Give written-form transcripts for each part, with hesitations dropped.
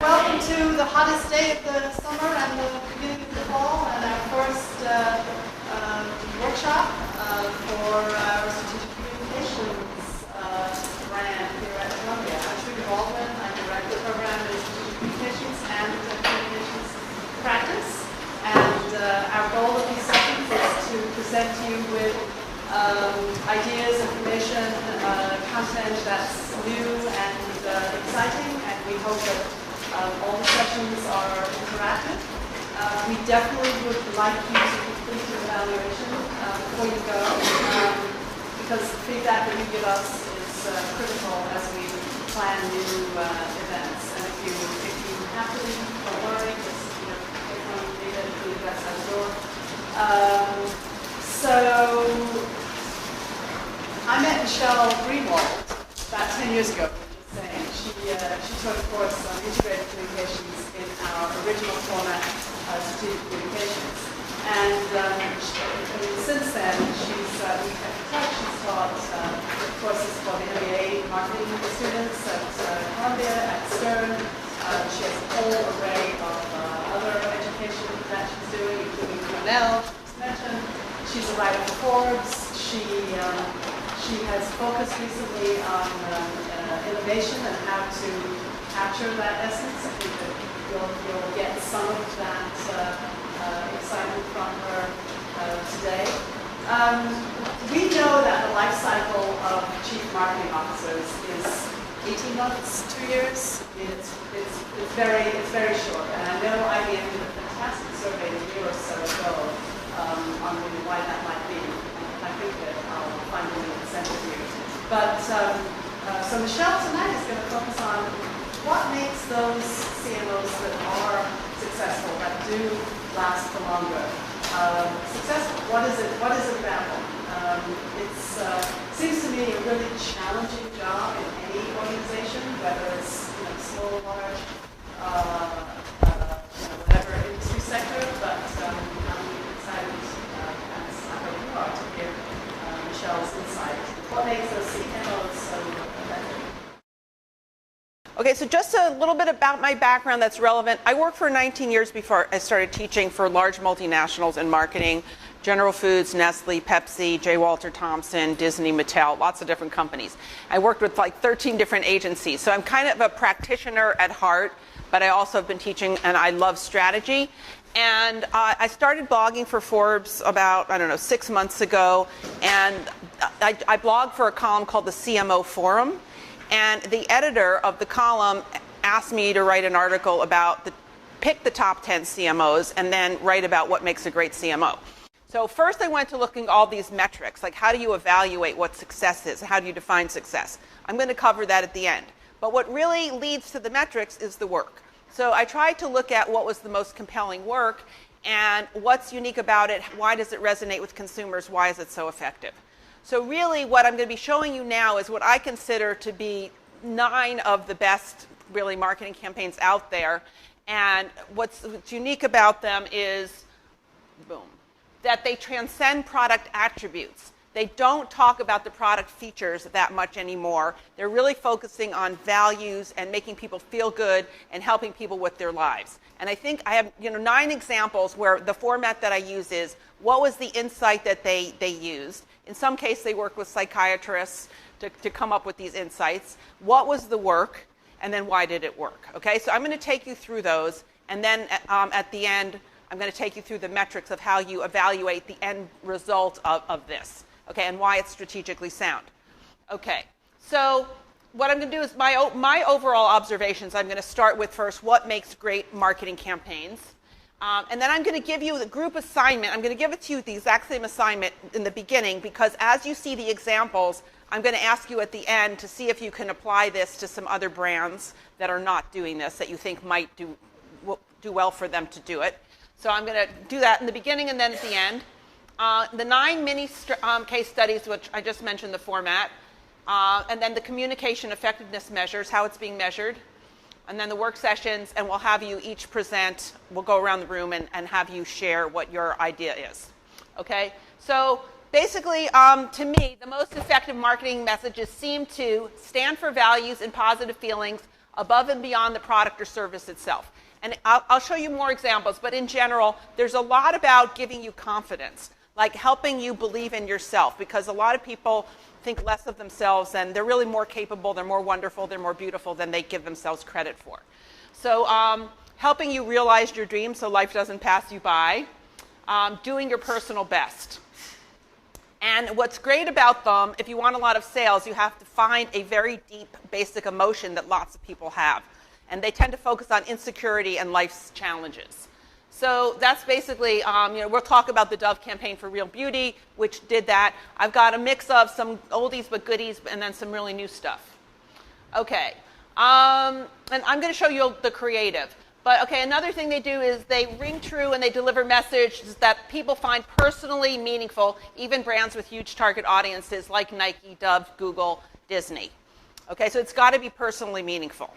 Welcome to the hottest day of the summer and the beginning of the fall, and our first workshop for our strategic communications brand here at Columbia. I'm Greenwald. I direct the program in strategic communications and communications practice. And our goal of these sessions is to present you with ideas, information, content that's new and exciting, and we hope that all the sessions are interactive. We definitely would like you to complete your evaluation before you go, because the feedback that you give us is critical as we plan new events. And if you have to leave, don't worry, just take one data and leave that out the door. So I met Michelle Greenwald about 10 years ago. She taught a course on integrated communications in our original format of strategic communications. And since then, she's taught courses for the MBA marketing students at Columbia, at Stern. She has a whole array of other education that she's doing, including Cornell, she's mentioned. She's a writer for Forbes. She has focused recently on innovation and how to capture that essence. I think that you'll get some of that excitement from her today. We know that the life cycle of chief marketing officers is 18 months, 2 years. I mean, it's very short. And I know IBM did a fantastic survey a year or so ago on why that might be. I think that I'll find a link and send it to you. But so Michelle tonight is going to focus on what makes those CMOs that are successful, that do last for longer, successful. What is it about them? It seems to me a really challenging job in any organization, whether it's small, large, whatever industry sector. But I'm excited, as I hope you are, to hear Michelle's insight. What makes those CMOs so effective? Okay, so just a little bit about my background that's relevant. I worked for 19 years before I started teaching for large multinationals in marketing. General Foods, Nestle, Pepsi, J. Walter Thompson, Disney, Mattel, lots of different companies. I worked with like 13 different agencies. So I'm kind of a practitioner at heart, but I also have been teaching and I love strategy. And I started blogging for Forbes about, 6 months ago. And I blog for a column called the CMO Forum. And the editor of the column asked me to write an article about pick the top 10 CMOs and then write about what makes a great CMO. So first I went to looking at all these metrics, like how do you evaluate what success is? How do you define success? I'm going to cover that at the end. But what really leads to the metrics is the work. So I tried to look at what was the most compelling work and what's unique about it, why does it resonate with consumers, why is it so effective? So really what I'm going to be showing you now is what I consider to be 9 of the best really marketing campaigns out there. And what's unique about them is, that they transcend product attributes. They don't talk about the product features that much anymore. They're really focusing on values and making people feel good and helping people with their lives. And I think I have 9 examples where the format that I use is what was the insight that they used. In some cases, they worked with psychiatrists to come up with these insights. What was the work? And then why did it work? Okay, so I'm going to take you through those. And then at the end, I'm going to take you through the metrics of how you evaluate the end result of this. Okay, and why it's strategically sound. Okay, so what I'm going to do is my overall observations. I'm going to start with first what makes great marketing campaigns. And then I'm going to give you the group assignment. I'm going to give it to you the exact same assignment in the beginning because as you see the examples, I'm going to ask you at the end to see if you can apply this to some other brands that are not doing this that you think might do well for them to do it. So I'm going to do that in the beginning and then at the end. The 9 mini case studies, which I just mentioned the format, and then the communication effectiveness measures, how it's being measured, and then the work sessions, and we'll have you each present. We'll go around the room and have you share what your idea is. Okay? So basically, to me, the most effective marketing messages seem to stand for values and positive feelings, above and beyond the product or service itself. And I'll show you more examples, but in general, there's a lot about giving you confidence, like helping you believe in yourself, because a lot of people think less of themselves and they're really more capable, they're more wonderful, they're more beautiful than they give themselves credit for. So helping you realize your dreams so life doesn't pass you by, doing your personal best. And what's great about them, if you want a lot of sales, you have to find a very deep, basic emotion that lots of people have. And they tend to focus on insecurity and life's challenges. So that's basically, we'll talk about the Dove campaign for Real Beauty, which did that. I've got a mix of some oldies but goodies and then some really new stuff. Okay, and I'm going to show you the creative. But okay, another thing they do is they ring true and they deliver messages that people find personally meaningful, even brands with huge target audiences like Nike, Dove, Google, Disney. Okay, so it's got to be personally meaningful.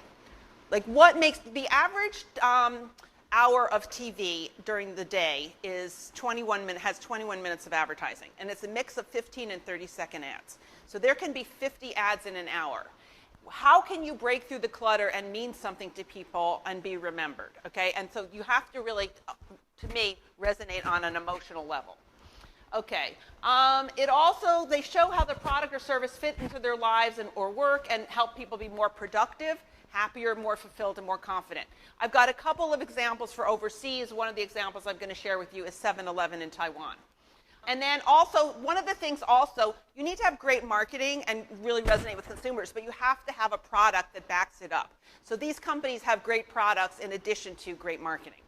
Like what makes the average hour of TV during the day is 21 minutes of advertising, and it's a mix of 15 and 30-second ads. So there can be 50 ads in an hour. How can you break through the clutter and mean something to people and be remembered? Okay, and so you have to really, to me, resonate on an emotional level. Okay, they show how the product or service fit into their lives or work and help people be more productive, happier, more fulfilled, and more confident. I've got a couple of examples for overseas. One of the examples I'm going to share with you is 7-Eleven in Taiwan. And then also, one of the things also, you need to have great marketing and really resonate with consumers, but you have to have a product that backs it up. So these companies have great products in addition to great marketing.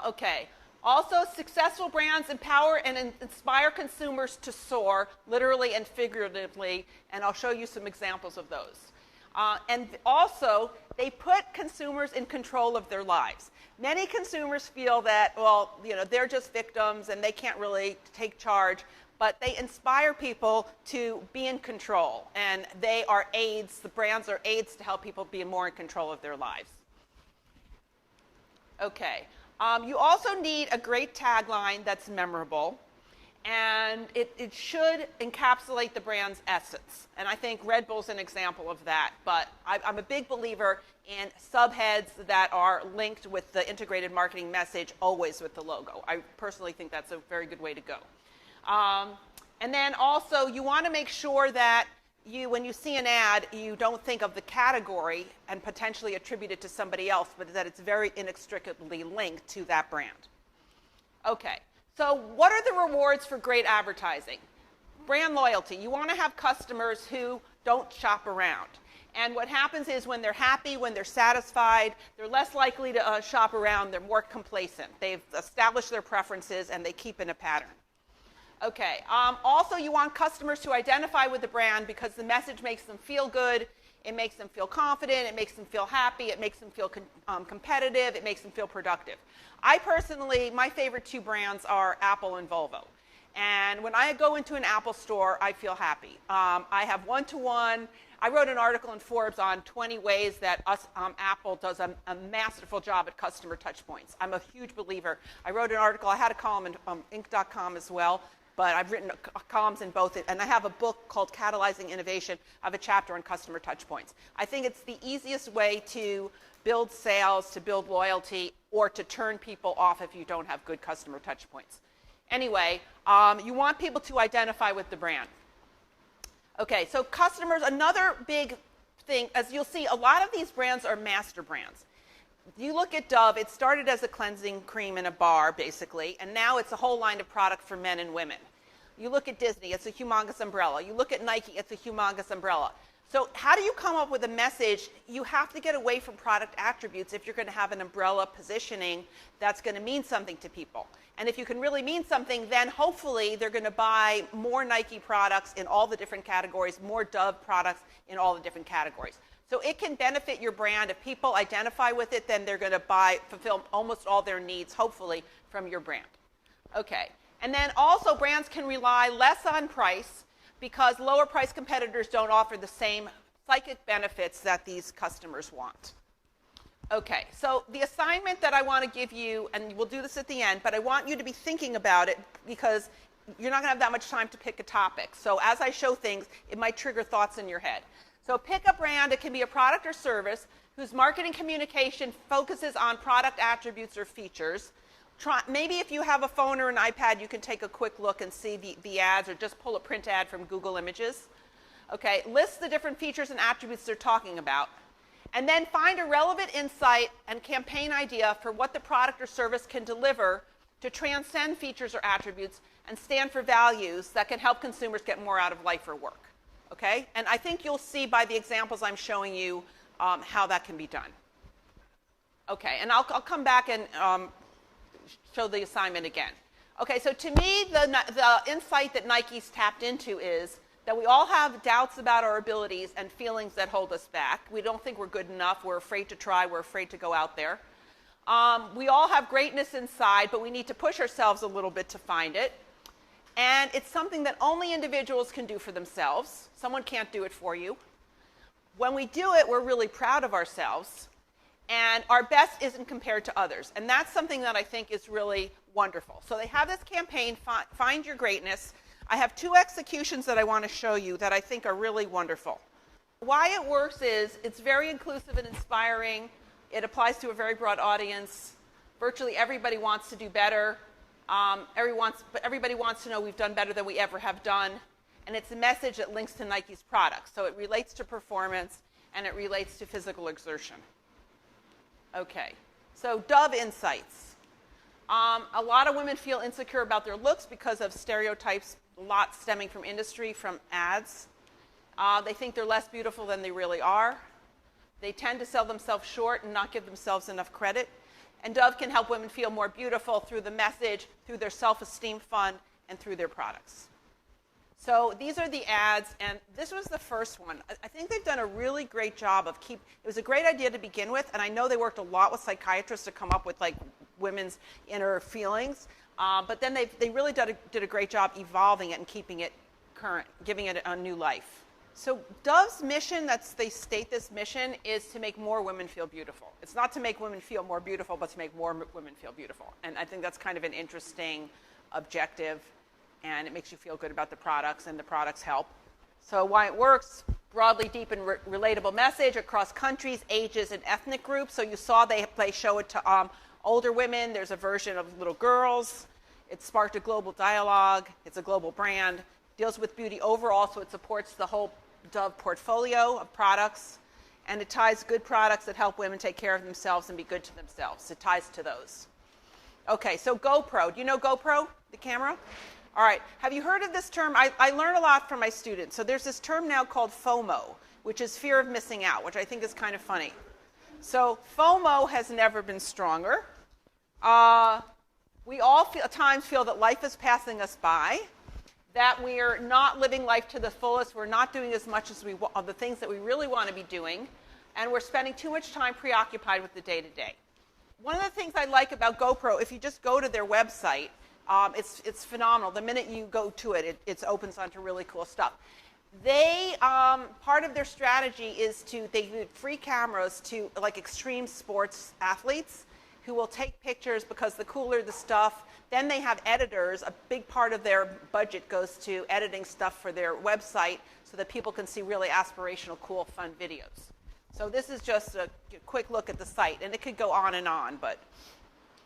Okay. Also, successful brands empower and inspire consumers to soar, literally and figuratively, and I'll show you some examples of those. And also, they put consumers in control of their lives. Many consumers feel that, well, they're just victims and they can't really take charge, but they inspire people to be in control. And they are aids, the brands are aids to help people be more in control of their lives. Okay. You also need a great tagline that's memorable. And it should encapsulate the brand's essence. And I think Red Bull's an example of that. But I'm a big believer in subheads that are linked with the integrated marketing message, always with the logo. I personally think that's a very good way to go. And then also, you want to make sure that when you see an ad, you don't think of the category and potentially attribute it to somebody else, but that it's very inextricably linked to that brand. Okay. So what are the rewards for great advertising? Brand loyalty. You want to have customers who don't shop around. And what happens is when they're happy, when they're satisfied, they're less likely to shop around. They're more complacent. They've established their preferences, and they keep in a pattern. Okay. Also, you want customers to identify with the brand because the message makes them feel good. It makes them feel confident. It makes them feel happy. It makes them feel competitive. It makes them feel productive. I personally, my favorite two brands are Apple and Volvo. And when I go into an Apple store, I feel happy. I have one-to-one. I wrote an article in Forbes on 20 ways that Apple does a masterful job at customer touchpoints. I'm a huge believer. I wrote an article. I had a column in Inc.com as well. But I've written columns in both, and I have a book called Catalyzing Innovation. I have a chapter on customer touchpoints. I think it's the easiest way to build sales, to build loyalty, or to turn people off if you don't have good customer touchpoints. Anyway, you want people to identify with the brand. Okay, so customers, another big thing, as you'll see, a lot of these brands are master brands. You look at Dove, it started as a cleansing cream in a bar, basically, and now it's a whole line of product for men and women. You look at Disney, it's a humongous umbrella. You look at Nike, it's a humongous umbrella. So how do you come up with a message? You have to get away from product attributes if you're going to have an umbrella positioning that's going to mean something to people. And if you can really mean something, then hopefully they're going to buy more Nike products in all the different categories, more Dove products in all the different categories. So it can benefit your brand. If people identify with it, then they're going to fulfill almost all their needs, hopefully, from your brand. Okay. And then also brands can rely less on price because lower price competitors don't offer the same psychic benefits that these customers want. Okay, so the assignment that I want to give you, and we'll do this at the end, but I want you to be thinking about it because you're not going to have that much time to pick a topic. So as I show things, it might trigger thoughts in your head. So pick a brand. It can be a product or service whose marketing communication focuses on product attributes or features. Maybe if you have a phone or an iPad, you can take a quick look and see the ads, or just pull a print ad from Google Images. Okay, list the different features and attributes they're talking about. And then find a relevant insight and campaign idea for what the product or service can deliver to transcend features or attributes and stand for values that can help consumers get more out of life or work. Okay? And I think you'll see by the examples I'm showing you how that can be done. Okay, and I'll come back and show the assignment again. Okay, so to me, the insight that Nike's tapped into is that we all have doubts about our abilities and feelings that hold us back. We don't think we're good enough. We're afraid to try. We're afraid to go out there. We all have greatness inside, but we need to push ourselves a little bit to find it. And it's something that only individuals can do for themselves. Someone can't do it for you. When we do it, we're really proud of ourselves. And our best isn't compared to others. And that's something that I think is really wonderful. So they have this campaign, Find Your Greatness. I have 2 executions that I want to show you that I think are really wonderful. Why it works is it's very inclusive and inspiring. It applies to a very broad audience. Virtually everybody wants to do better. Everybody wants to know we've done better than we ever have done. And it's a message that links to Nike's products. So it relates to performance, and it relates to physical exertion. Okay, so Dove Insights. A lot of women feel insecure about their looks because of stereotypes, a lot stemming from industry, from ads. They think they're less beautiful than they really are. They tend to sell themselves short and not give themselves enough credit. And Dove can help women feel more beautiful through the message, through their self-esteem fund, and through their products. So these are the ads, and this was the first one. I think they've done a really great job of it was a great idea to begin with, and I know they worked a lot with psychiatrists to come up with like women's inner feelings, but then they really did a great job evolving it and keeping it current, giving it a new life. So Dove's mission, they state this mission, is to make more women feel beautiful. It's not to make women feel more beautiful, but to make more women feel beautiful. And I think that's kind of an interesting objective, and it makes you feel good about the products, and the products help. So why it works: broadly deep and relatable message across countries, ages, and ethnic groups. So you saw they show it to older women. There's a version of little girls. It sparked a global dialogue. It's a global brand. Deals with beauty overall, so it supports the whole Dove portfolio of products. And it ties good products that help women take care of themselves and be good to themselves. It ties to those. Okay, so GoPro. Do you know GoPro, the camera? All right, have you heard of this term? I learn a lot from my students. So there's this term now called FOMO, which is fear of missing out, which I think is kind of funny. So FOMO has never been stronger. We all at times feel that life is passing us by, that we're not living life to the fullest, we're not doing as much as of the things that we really want to be doing, and we're spending too much time preoccupied with the day-to-day. One of the things I like about GoPro, if you just go to their website, it's phenomenal. The minute you go to it, it opens onto really cool stuff. They, part of their strategy is they give free cameras to like extreme sports athletes who will take pictures, because the cooler the stuff. Then they have editors. A big part of their budget goes to editing stuff for their website so that people can see really aspirational, cool, fun videos. So this is just a quick look at the site, and it could go on and on, but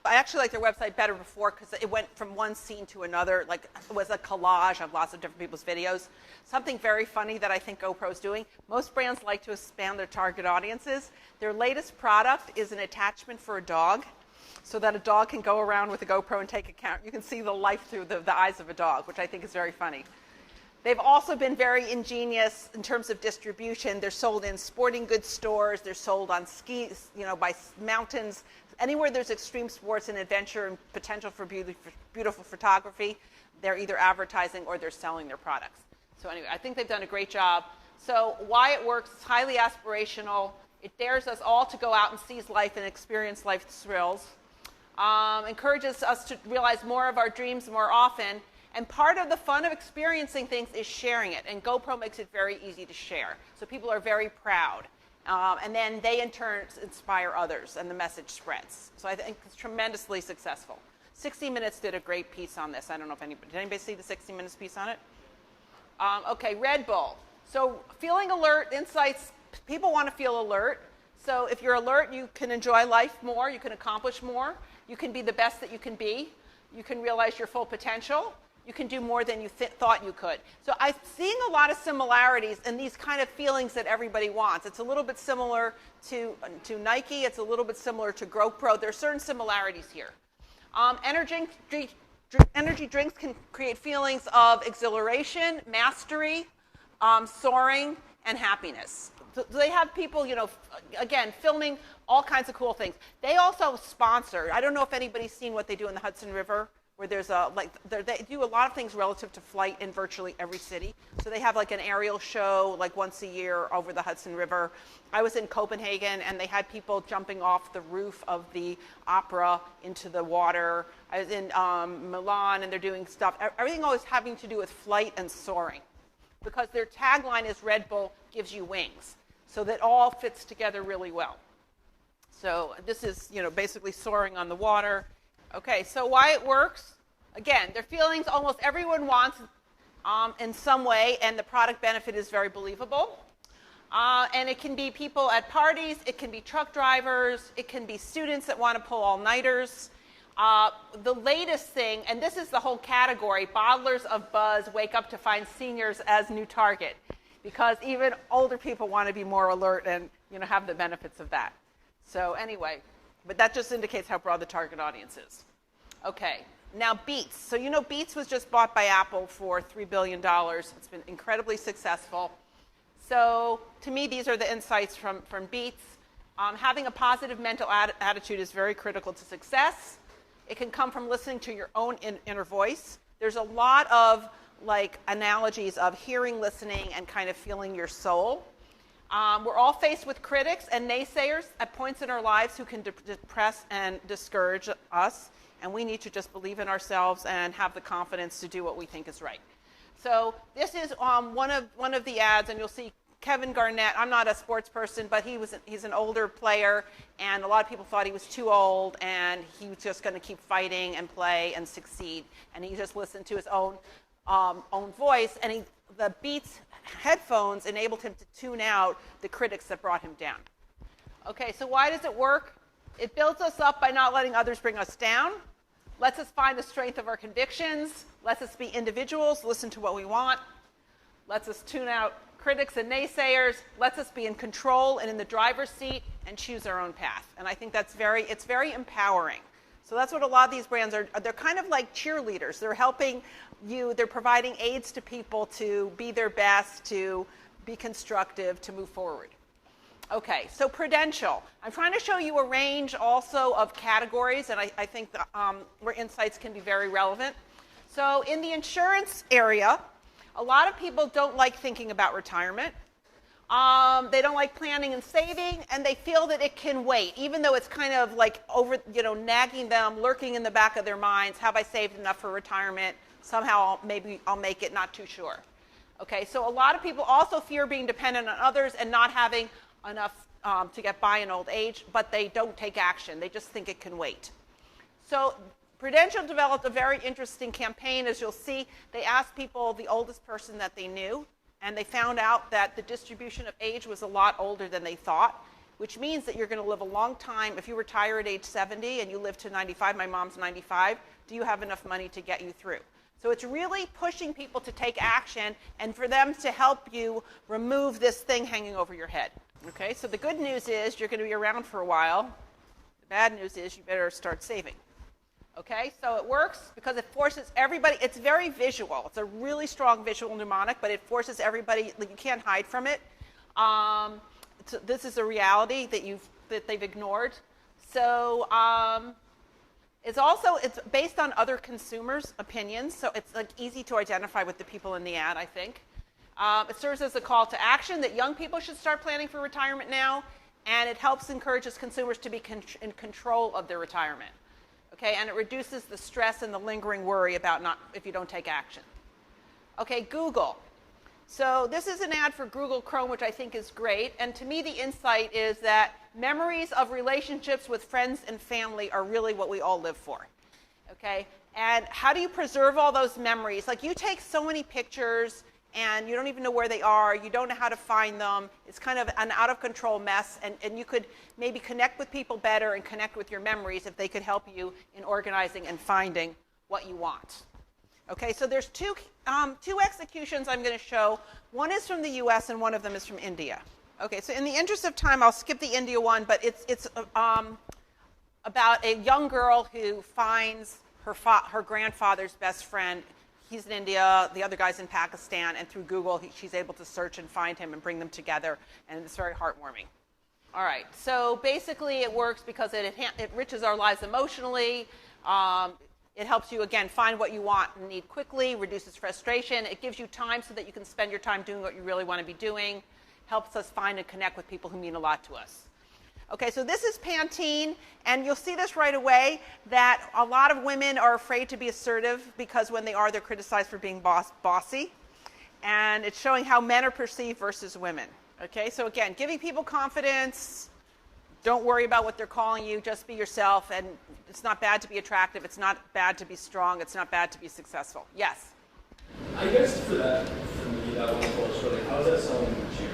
I actually liked their website better before because it went from one scene to another, like it was a collage of lots of different people's videos. Something very funny that I think GoPro's doing. Most brands like to expand their target audiences. Their latest product is an attachment for a dog, so that a dog can go around with a GoPro and take a camera. You can see the life through the eyes of a dog, which I think is very funny. They've also been very ingenious in terms of distribution. They're sold in sporting goods stores. They're sold on skis, by mountains. Anywhere there's extreme sports and adventure and potential for beautiful photography, they're either advertising or they're selling their products. So anyway, I think they've done a great job. So why it works: it's highly aspirational. It dares us all to go out and seize life and experience life's thrills. Encourages us to realize more of our dreams more often. And part of the fun of experiencing things is sharing it. And GoPro makes it very easy to share. So people are very proud. And then they, in turn, inspire others, and the message spreads. So I think it's tremendously successful. 60 Minutes did a great piece on this. I don't know if did anybody see the 60 Minutes piece on it? Okay, Red Bull. So feeling alert, insights, people want to feel alert. So if you're alert, you can enjoy life more, you can accomplish more, you can be the best that you can be, you can realize your full potential, you can do more than you thought you could. So I'm seeing a lot of similarities in these kind of feelings that everybody wants. It's a little bit similar to Nike, it's a little bit similar to GoPro. There are certain similarities here. Energy drinks can create feelings of exhilaration, mastery, soaring, and happiness. So they have people, again, filming all kinds of cool things. They also sponsor. I don't know if anybody's seen what they do in the Hudson River, where there's they do a lot of things relative to flight in virtually every city. So they have like an aerial show like once a year over the Hudson River. I was in Copenhagen, and they had people jumping off the roof of the opera into the water. I was in Milan, and they're doing stuff. Everything always having to do with flight and soaring, because their tagline is Red Bull gives you wings. So that all fits together really well. So this is, basically soaring on the water. Okay, so why it works? Again, their feelings almost everyone wants in some way, and the product benefit is very believable. And it can be people at parties, it can be truck drivers, it can be students that want to pull all-nighters. The latest thing, and this is the whole category, bottlers of buzz wake up to find seniors as new target, because even older people want to be more alert and have the benefits of that. So anyway, but that just indicates how broad the target audience is. Okay, now Beats. So Beats was just bought by Apple for $3 billion. It's been incredibly successful. So to me, these are the insights from Beats. Having a positive mental attitude is very critical to success. It can come from listening to your own inner voice. There's a lot of analogies of hearing, listening, and kind of feeling your soul. We're all faced with critics and naysayers at points in our lives who can depress and discourage us, and we need to just believe in ourselves and have the confidence to do what we think is right. So this is one of the ads, and you'll see Kevin Garnett. I'm not a sports person, but he's an older player, and a lot of people thought he was too old, and he was just going to keep fighting and play and succeed, and he just listened to his own voice, and the Beats headphones enabled him to tune out the critics that brought him down. Okay, so why does it work? It builds us up by not letting others bring us down, lets us find the strength of our convictions, lets us be individuals, listen to what we want, lets us tune out critics and naysayers, lets us be in control and in the driver's seat and choose our own path. And I think it's very empowering. So that's what a lot of these brands are. They're kind of like cheerleaders. They're helping you. They're providing aids to people to be their best, to be constructive, to move forward. Okay, so Prudential. I'm trying to show you a range also of categories, and I think where insights can be very relevant. So in the insurance area, a lot of people don't like thinking about retirement. They don't like planning and saving, and they feel that it can wait, even though it's kind of like nagging them, lurking in the back of their minds. Have I saved enough for retirement? Somehow, maybe I'll make it, not too sure. Okay, so a lot of people also fear being dependent on others and not having enough to get by in old age, but they don't take action. They just think it can wait. So Prudential developed a very interesting campaign. As you'll see, they asked people the oldest person that they knew, and they found out that the distribution of age was a lot older than they thought, which means that you're going to live a long time. If you retire at age 70 and you live to 95, my mom's 95, do you have enough money to get you through? So it's really pushing people to take action and for them to help you remove this thing hanging over your head. Okay, so the good news is you're going to be around for a while. The bad news is you better start saving. Okay, so it works because it forces everybody. It's very visual. It's a really strong visual mnemonic, but it forces everybody. You can't hide from it. This is a reality that they've ignored. So it's based on other consumers' opinions. So it's easy to identify with the people in the ad, I think. It serves as a call to action that young people should start planning for retirement now, and it encourages consumers to be in control of their retirement. Okay, and it reduces the stress and the lingering worry about if you don't take action. Okay, Google. So this is an ad for Google Chrome, which I think is great. And to me, the insight is that memories of relationships with friends and family are really what we all live for. Okay, and how do you preserve all those memories? You take so many pictures and you don't even know where they are, you don't know how to find them. It's kind of an out-of-control mess, and you could maybe connect with people better and connect with your memories if they could help you in organizing and finding what you want. Okay, so there's two executions I'm going to show. One is from the US and one of them is from India. Okay, so in the interest of time, I'll skip the India one, but it's about a young girl who finds her grandfather's best friend. He's in India, the other guy's in Pakistan, and through Google, she's able to search and find him and bring them together, and it's very heartwarming. All right, so basically it works because it enriches our lives emotionally. It helps you, again, find what you want and need quickly, reduces frustration. It gives you time so that you can spend your time doing what you really want to be doing. Helps us find and connect with people who mean a lot to us. Okay, so this is Pantene, and you'll see this right away, that a lot of women are afraid to be assertive because when they are, they're criticized for being bossy. And it's showing how men are perceived versus women. Okay, so again, giving people confidence. Don't worry about what they're calling you. Just be yourself. And it's not bad to be attractive. It's not bad to be strong. It's not bad to be successful. Yes? I guess for me, that one culture, like, how does that sound to you?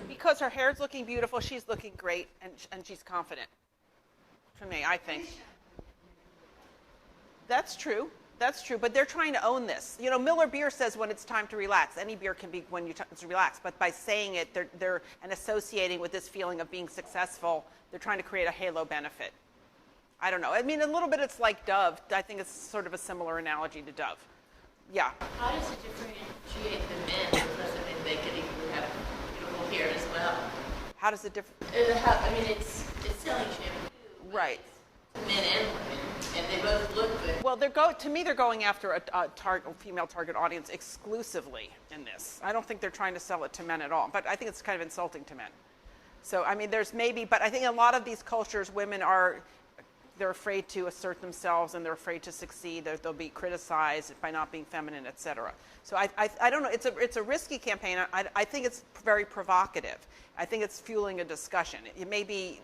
Because her hair's looking beautiful, she's looking great, and she's confident. For me, I think. That's true. That's true, but they're trying to own this. You know, Miller Beer says when it's time to relax. Any beer can be when you to relax, but by saying it, they're and associating with this feeling of being successful, they're trying to create a halo benefit. I don't know. I mean, a little bit it's like Dove. I think it's sort of a similar analogy to Dove. Yeah. How does it differentiate the men? Because I mean, they could even have beautiful hair as well. How does it differ? I mean, it's selling shampoo. Right. Men and women, and they both look good. Well, to me, they're going after a female target audience exclusively in this. I don't think they're trying to sell it to men at all, but I think it's kind of insulting to men. So, I mean, there's maybe, but I think in a lot of these cultures, women they're afraid to assert themselves and they're afraid to succeed. They'll be criticized by not being feminine, etc. So I don't know. It's a risky campaign. I think it's very provocative. I think it's fueling a discussion. It may be,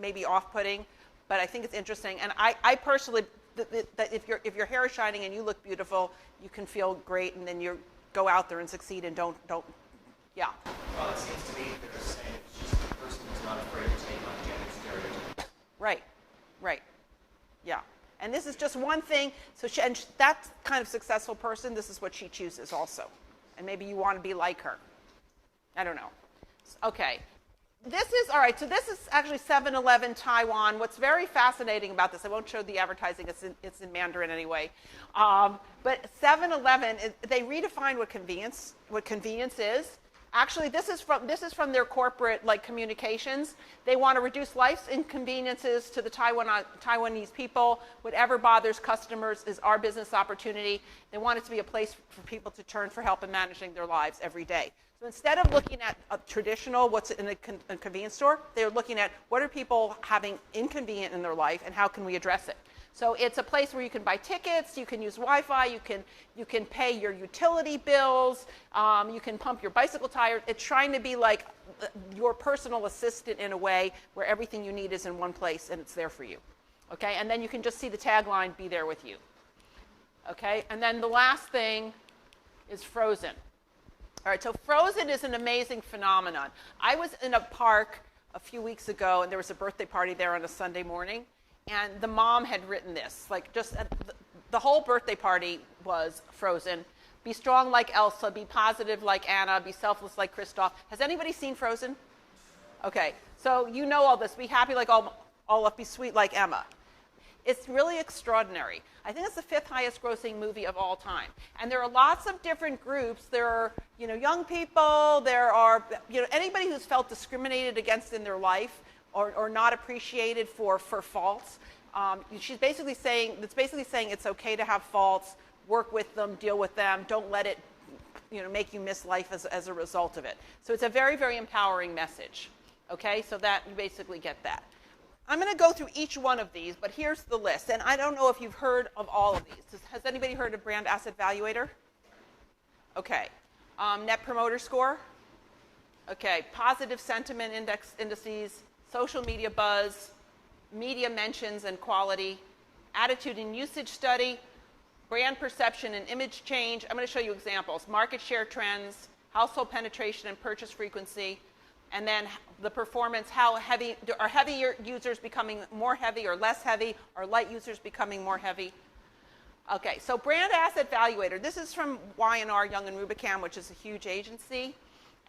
maybe off-putting, but I think it's interesting. And I personally, that if your hair is shining and you look beautiful, you can feel great, and then you go out there and succeed and don't. Yeah. Well, it seems to me they're saying it's just the person who's not afraid to take on gender stereotypes. Right. Yeah. And this is just one thing. So that kind of successful person, this is what she chooses also. And maybe you want to be like her. I don't know. Okay. All right, so this is actually 7-Eleven Taiwan. What's very fascinating about this, I won't show the advertising, it's in Mandarin anyway. But 7-Eleven, they redefine what convenience is. Actually, this is from their corporate communications. They want to reduce life's inconveniences to the Taiwanese people. Whatever bothers customers is our business opportunity. They want it to be a place for people to turn for help in managing their lives every day. So instead of looking at a traditional what's in a convenience store, they're looking at what are people having inconvenient in their life and how can we address it. So it's a place where you can buy tickets, you can use Wi-Fi, you can pay your utility bills, you can pump your bicycle tires. It's trying to be like your personal assistant in a way where everything you need is in one place and it's there for you. Okay, and then you can just see the tagline, be there with you. Okay, and then the last thing is Frozen. All right, so Frozen is an amazing phenomenon. I was in a park a few weeks ago, and there was a birthday party there on a Sunday morning, and the mom had written this. The whole birthday party was Frozen. Be strong like Elsa, be positive like Anna, be selfless like Kristoff. Has anybody seen Frozen? Okay, so you know all this. Be happy like Olaf, be sweet like Emma. It's really extraordinary. I think it's the 5th highest grossing movie of all time. And there are lots of different groups. There are, young people. There are, anybody who's felt discriminated against in their life or not appreciated for faults. It's basically saying it's okay to have faults, work with them, deal with them. Don't let it, make you miss life as a result of it. So it's a very, very empowering message. Okay, so that you basically get that. I'm going to go through each one of these, but here's the list. And I don't know if you've heard of all of these. Has anybody heard of Brand Asset Valuator? Okay. Net Promoter Score? Okay. Positive Sentiment Indices, Social Media Buzz, Media Mentions and Quality, Attitude and Usage Study, brand perception and image change. I'm going to show you examples. Market share trends, household penetration and purchase frequency, and then the performance, how heavy, are heavier users becoming more heavy or less heavy, or light users becoming more heavy? Okay, so brand asset valuator. This is from Y&R, Young and Rubicam, which is a huge agency.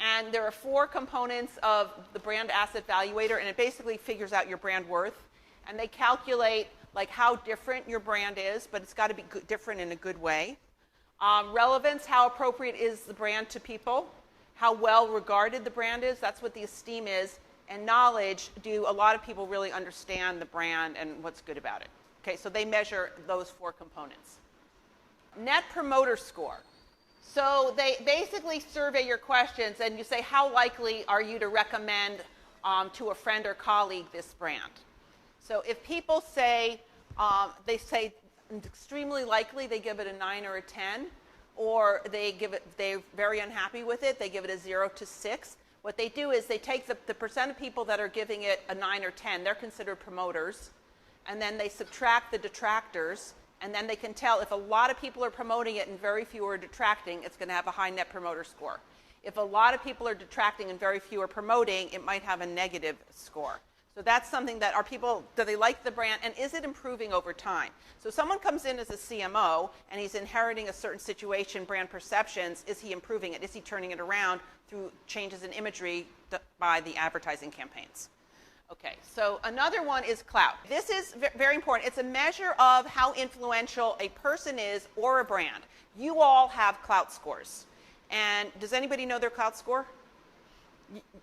And there are 4 components of the brand asset valuator, and it basically figures out your brand worth. And they calculate like how different your brand is, but it's got to be different in a good way. Relevance, how appropriate is the brand to people? How well regarded the brand is, that's what the esteem is. And knowledge, do a lot of people really understand the brand and what's good about it? Okay, so they measure those 4 components. Net promoter score. So they basically survey your questions and you say, how likely are you to recommend to a friend or colleague this brand? So if people say, they say extremely likely, they give it a 9 or a 10, or they're very unhappy with it, they give it a 0 to 6. What they do is they take the percent of people that are giving it a 9 or 10, they're considered promoters, and then they subtract the detractors, and then they can tell if a lot of people are promoting it and very few are detracting, it's going to have a high net promoter score. If a lot of people are detracting and very few are promoting, it might have a negative score. So that's something that do they like the brand, and is it improving over time? So someone comes in as a CMO, and he's inheriting a certain situation, brand perceptions, is he improving it? Is he turning it around through changes in imagery by the advertising campaigns? Okay, so another one is clout. This is very important. It's a measure of how influential a person is or a brand. You all have clout scores. And does anybody know their clout score?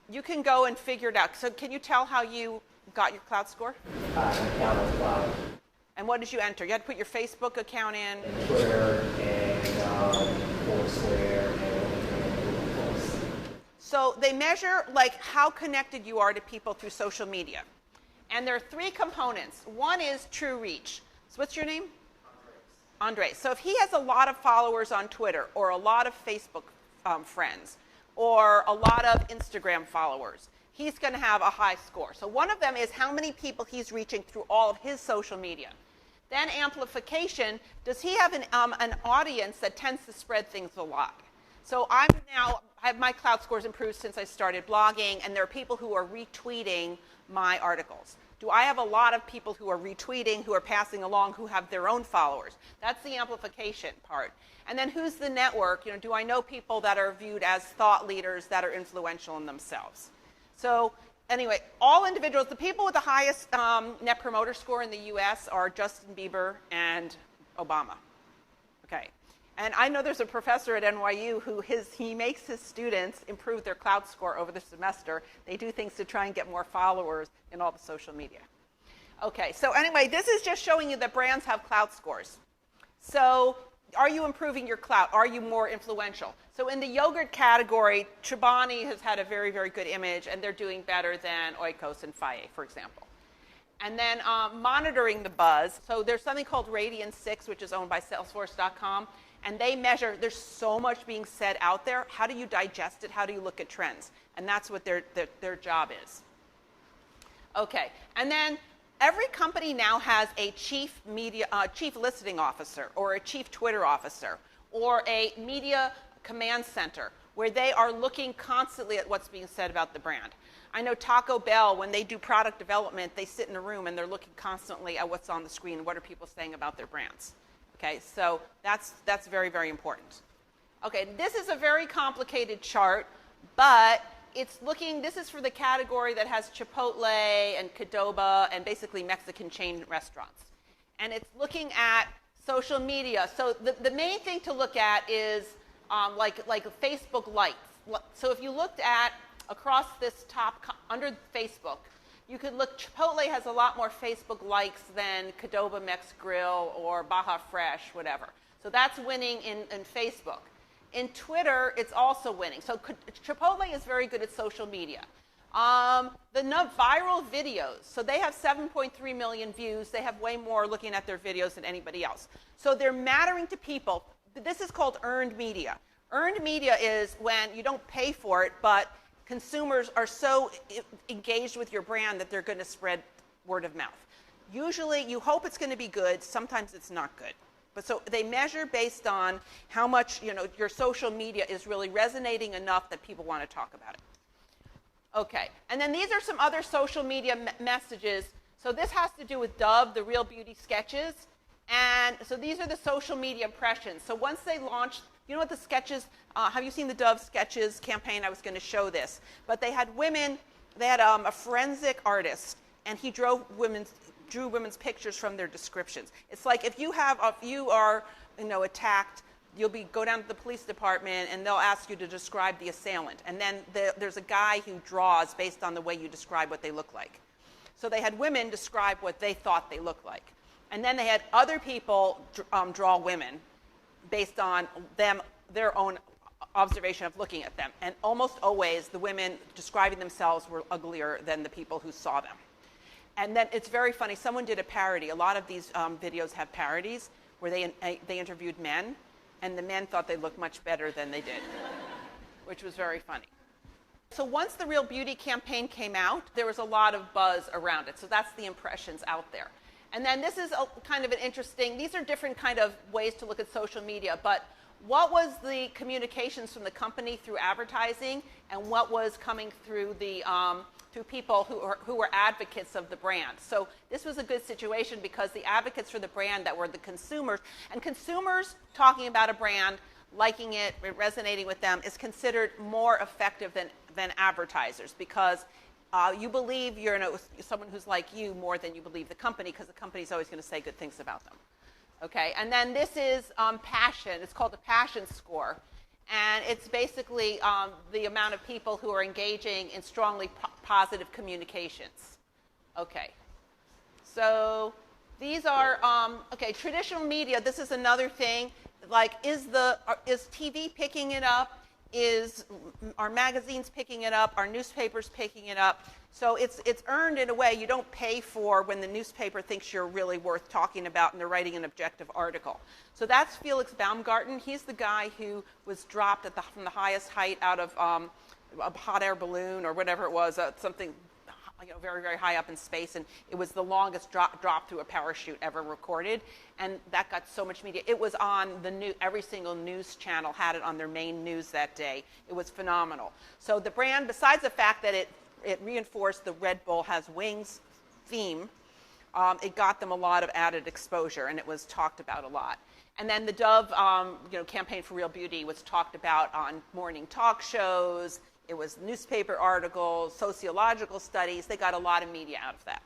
You can go and figure it out. So can you tell how you got your clout score? Account of cloud. And what did you enter? You had to put your Facebook account in. Twitter and Foursquare and Google Plus. So they measure like how connected you are to people through social media. And there are 3 components. One is true reach. So what's your name? Andres. So if he has a lot of followers on Twitter or a lot of Facebook friends or a lot of Instagram followers, he's going to have a high score. So one of them is how many people he's reaching through all of his social media. Then amplification, does he have an audience that tends to spread things a lot? So I have my clout scores improved since I started blogging, and there are people who are retweeting my articles. Do I have a lot of people who are retweeting, who are passing along, who have their own followers? That's the amplification part. And then who's the network? Do I know people that are viewed as thought leaders that are influential in themselves? So anyway, all individuals, the people with the highest net promoter score in the US are Justin Bieber and Obama. Okay. And I know there's a professor at NYU who he makes his students improve their clout score over the semester. They do things to try and get more followers in all the social media. Okay, so anyway, this is just showing you that brands have clout scores. So are you improving your clout? Are you more influential? So in the yogurt category, Chobani has had a very, very good image, and they're doing better than Oikos and Faye, for example. And then monitoring the buzz. So there's something called Radian 6, which is owned by Salesforce.com. And they measure, there's so much being said out there. How do you digest it? How do you look at trends? And that's what their job is. Okay, and then every company now has a chief listening officer, or a chief Twitter officer, or a media command center, where they are looking constantly at what's being said about the brand. I know Taco Bell, when they do product development, they sit in a room and they're looking constantly at what's on the screen, what are people saying about their brands. Okay, so that's very, very important. Okay, this is a very complicated chart, but this is for the category that has Chipotle and Qdoba and basically Mexican chain restaurants. And it's looking at social media. So the main thing to look at is like Facebook likes. So if you looked at across this top, under Facebook, you could look, Chipotle has a lot more Facebook likes than Qdoba Mex Grill or Baja Fresh, whatever. So that's winning in Facebook. In Twitter, it's also winning. So Chipotle is very good at social media. The viral videos, so they have 7.3 million views. They have way more looking at their videos than anybody else. So they're mattering to people. This is called earned media. Earned media is when you don't pay for it, but consumers are so engaged with your brand that they're going to spread word of mouth. Usually, you hope it's going to be good. Sometimes it's not good. But so they measure based on how much, your social media is really resonating enough that people want to talk about it. Okay, and then these are some other social media messages. So this has to do with Dove, the Real Beauty sketches. And so these are the social media impressions. So once they launched, what the sketches, have you seen the Dove sketches campaign? I was going to show this. But they had women, they had a forensic artist, and he drew women's pictures from their descriptions. It's like if you are attacked, you'll go down to the police department and they'll ask you to describe the assailant. And then there's a guy who draws based on the way you describe what they look like. So they had women describe what they thought they looked like. And then they had other people draw women based on their own observation of looking at them. And almost always the women describing themselves were uglier than the people who saw them. And then it's very funny. Someone did a parody. A lot of these videos have parodies where they interviewed men, and the men thought they looked much better than they did, which was very funny. So once the Real Beauty campaign came out, there was a lot of buzz around it. So that's the impressions out there. And then this is kind of an interesting, these are different kind of ways to look at social media, but what was the communications from the company through advertising, and what was coming through through people who were advocates of the brand? So this was a good situation because the advocates for the brand that were the consumers, and consumers talking about a brand, liking it, resonating with them, is considered more effective than advertisers, because you believe someone who's like you more than you believe the company, because the company's always going to say good things about them. Okay, and then this is passion. It's called the passion score. And it's basically the amount of people who are engaging in strongly positive communications. Okay, so these are, traditional media. This is another thing. Like, is TV picking it up? Are magazines picking it up? Are newspapers picking it up? So it's earned in a way you don't pay for when the newspaper thinks you're really worth talking about and they're writing an objective article. So that's Felix Baumgarten. He's the guy who was dropped from the highest height out of a hot air balloon or whatever it was, something very, very high up in space, and it was the longest drop through a parachute ever recorded, and that got so much media. It was on every single news channel had it on their main news that day. It was phenomenal. So the brand, besides the fact that it reinforced the Red Bull has wings theme, it got them a lot of added exposure, and it was talked about a lot. And then the Dove campaign for Real Beauty was talked about on morning talk shows. It was newspaper articles, sociological studies. They got a lot of media out of that.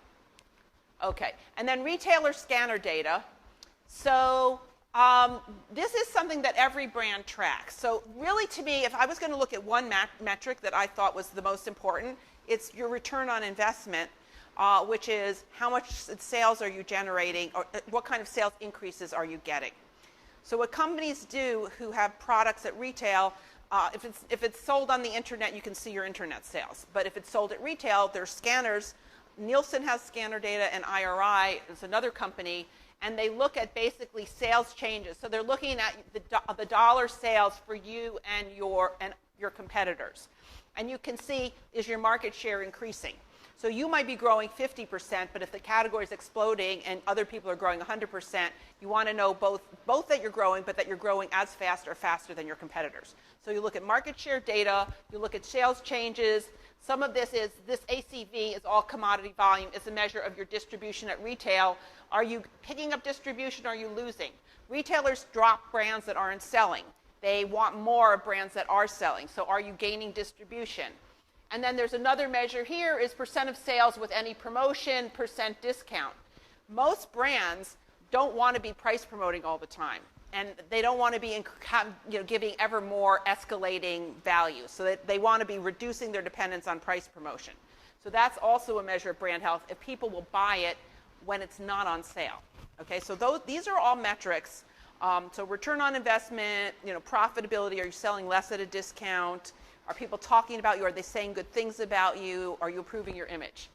Okay, and then retailer scanner data. So this is something that every brand tracks. So really, to me, if I was going to look at one metric that I thought was the most important, it's your return on investment, which is how much sales are you generating, or what kind of sales increases are you getting. So what companies do who have products at retail, if it's sold on the internet, you can see your internet sales. But if it's sold at retail, there's scanners. Nielsen has scanner data, and IRI is another company, and they look at basically sales changes. So they're looking at the dollar sales for you and your competitors. And you can see, is your market share increasing? So you might be growing 50%, but if the category is exploding and other people are growing 100%, you want to know both that you're growing, but that you're growing as fast or faster than your competitors. So you look at market share data, you look at sales changes. Some of this ACV is all commodity volume. It's a measure of your distribution at retail. Are you picking up distribution, or are you losing? Retailers drop brands that aren't selling. They want more of brands that are selling. So are you gaining distribution? And then there's another measure here is percent of sales with any promotion, percent discount. Most brands don't want to be price promoting all the time. And they don't want to be giving ever more escalating value. So that they want to be reducing their dependence on price promotion. So that's also a measure of brand health, if people will buy it when it's not on sale. Okay, so these are all metrics. So return on investment, profitability, are you selling less at a discount? Are people talking about you? Are they saying good things about you? Are you improving your image?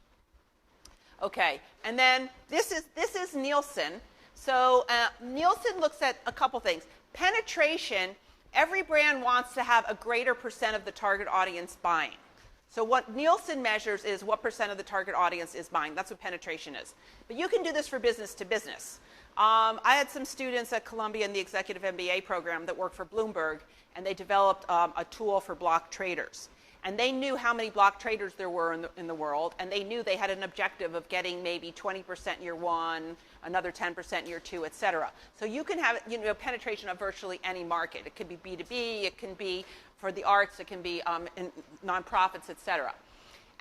Okay, and then this is Nielsen. So Nielsen looks at a couple things. Penetration, every brand wants to have a greater percent of the target audience buying. So what Nielsen measures is what percent of the target audience is buying. That's what penetration is. But you can do this for business to business. I had some students at Columbia in the executive MBA program that worked for Bloomberg, and they developed a tool for block traders. And they knew how many block traders there were in the world, and they knew they had an objective of getting maybe 20% year one, another 10% year two, et cetera. So you can have penetration of virtually any market. It could be B2B, it can be for the arts, it can be in nonprofits, et cetera.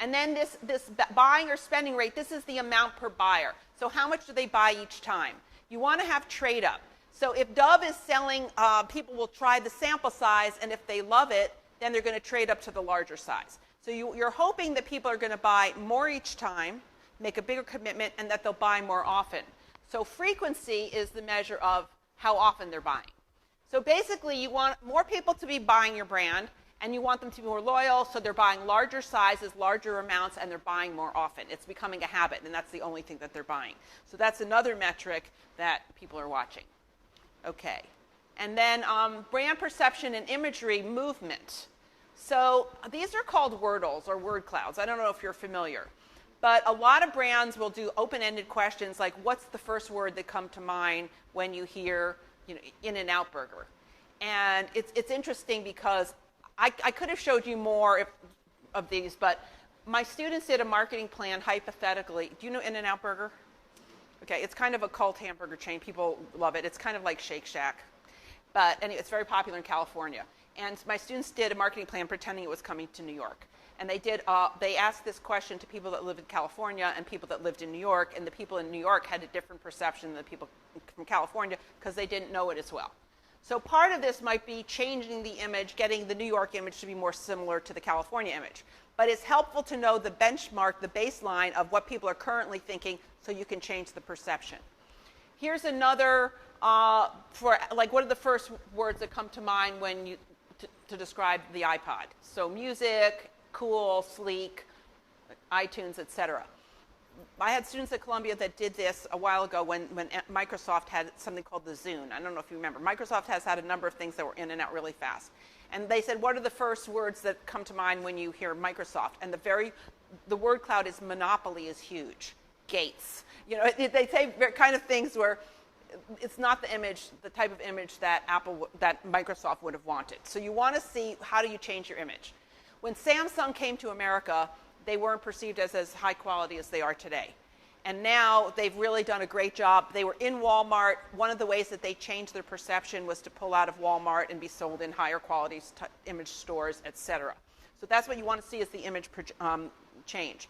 And then this buying or spending rate, this is the amount per buyer. So how much do they buy each time? You want to have trade up. So if Dove is selling, people will try the sample size, and if they love it, then they're going to trade up to the larger size. So you're hoping that people are going to buy more each time, make a bigger commitment, and that they'll buy more often. So frequency is the measure of how often they're buying. So basically, you want more people to be buying your brand, and you want them to be more loyal, so they're buying larger sizes, larger amounts, and they're buying more often. It's becoming a habit, and that's the only thing that they're buying. So that's another metric that people are watching. Okay. And then brand perception and imagery movement. So these are called wordles or word clouds. I don't know if you're familiar. But a lot of brands will do open-ended questions like, what's the first word that come to mind when you hear In-N-Out Burger? And it's interesting because I could have showed you more of these, but my students did a marketing plan hypothetically. Do you know In-N-Out Burger? Okay, it's kind of a cult hamburger chain. People love it. It's kind of like Shake Shack. But anyway, it's very popular in California. And my students did a marketing plan pretending it was coming to New York. And they asked this question to people that lived in California and people that lived in New York. And the people in New York had a different perception than the people from California because they didn't know it as well. So part of this might be changing the image, getting the New York image to be more similar to the California image. But it's helpful to know the benchmark, the baseline of what people are currently thinking so you can change the perception. Here's another for like what are the first words that come to mind when you to describe the iPod? So music, cool, sleek, iTunes, etc. I had students at Columbia that did this a while ago when Microsoft had something called the Zune. I don't know if you remember. Microsoft has had a number of things that were in and out really fast. And they said, what are the first words that come to mind when you hear Microsoft? And the word cloud is monopoly is huge. Gates. They say kind of things where it's not the image, the type of image that Microsoft would have wanted. So you want to see how do you change your image. When Samsung came to America, they weren't perceived as high quality as they are today. And now they've really done a great job. They were in Walmart. One of the ways that they changed their perception was to pull out of Walmart and be sold in higher quality image stores, et cetera. So that's what you want to see is the image change.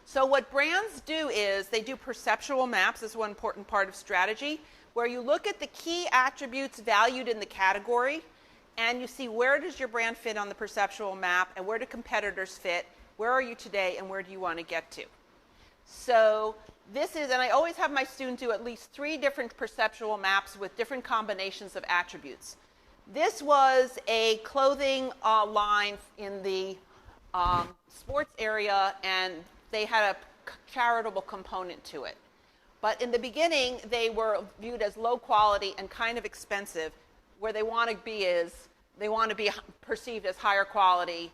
So what brands do is they do perceptual maps. This is one important part of strategy, where you look at the key attributes valued in the category, and you see where does your brand fit on the perceptual map, and where do competitors fit, where are you today, and where do you want to get to. So this is, and I always have my students do at least 3 different perceptual maps with different combinations of attributes. This was a clothing line in the sports area, and they had a charitable component to it. But in the beginning, they were viewed as low quality and kind of expensive. Where they want to be is they want to be perceived as higher quality,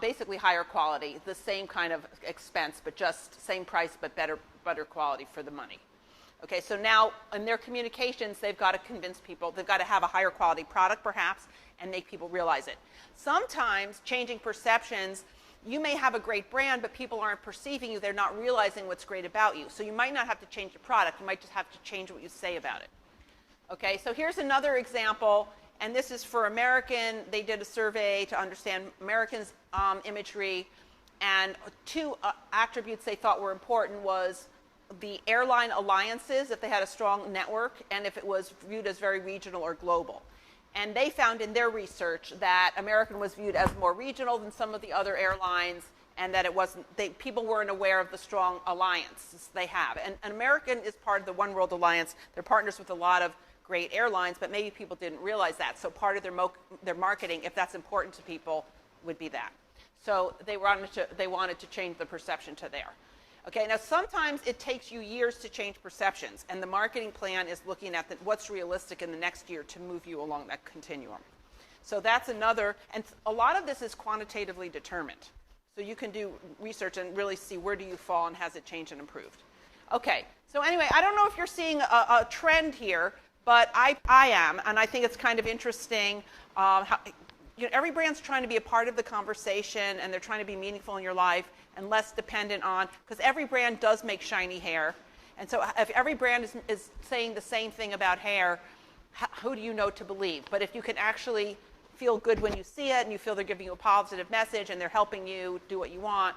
basically higher quality, the same kind of expense, but just same price, but better quality for the money. Okay, so now in their communications, they've got to convince people, they've got to have a higher quality product perhaps, and make people realize it. Sometimes changing perceptions, you may have a great brand, but people aren't perceiving you, they're not realizing what's great about you. So you might not have to change the product, you might just have to change what you say about it. Okay, so here's another example, and this is for American. They did a survey to understand Americans' imagery, and 2 attributes they thought were important was the airline alliances, if they had a strong network, and if it was viewed as very regional or global. And they found in their research that American was viewed as more regional than some of the other airlines, and that it wasn't, people weren't aware of the strong alliances they have. And American is part of the One World Alliance. They're partners with a lot of great airlines, but maybe people didn't realize that. So part of their marketing, if that's important to people, would be that. So they wanted to change the perception to there. Okay, now sometimes it takes you years to change perceptions, and the marketing plan is looking at what's realistic in the next year to move you along that continuum. So that's another, and a lot of this is quantitatively determined. So you can do research and really see where do you fall and has it changed and improved. Okay, so anyway, I don't know if you're seeing a trend here, but I am, and I think it's kind of interesting. How, every brand's trying to be a part of the conversation, and they're trying to be meaningful in your life and less dependent on, because every brand does make shiny hair. And so if every brand is saying the same thing about hair, who do you know to believe? But if you can actually feel good when you see it, and you feel they're giving you a positive message, and they're helping you do what you want,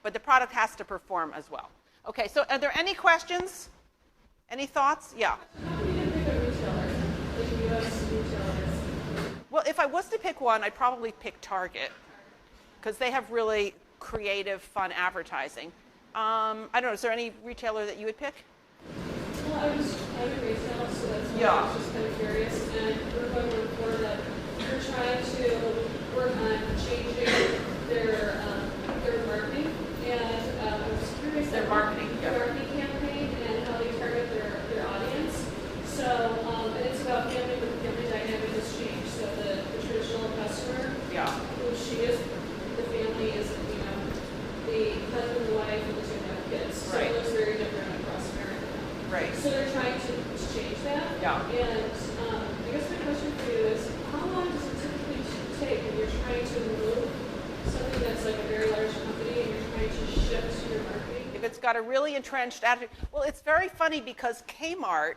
but the product has to perform as well. Okay, so are there any questions? Any thoughts? Yeah. How do you pick a retailer, like U.S. retailers? Well, if I was to pick one, I'd probably pick Target, because they have really creative, fun advertising. I don't know, is there any retailer that you would pick? Well, I'm in retail, so that's why I was just kind of curious. And we're going to report that you're trying to work on changing their marketing. And I was curious Their marketing campaign and how they target their audience. So, and it's about family, but the family dynamic has changed. So the traditional customer, who she is, the family is, the husband, the wife, and the two and a half kids. So it looks very different across America. Right. So they're trying to change that. Yeah. And I guess my question for you is, how long does it typically take when you're trying to move something that's like a very large company and you're trying to shift your marketing? If it's got a really entrenched attitude. Well, it's very funny because Kmart,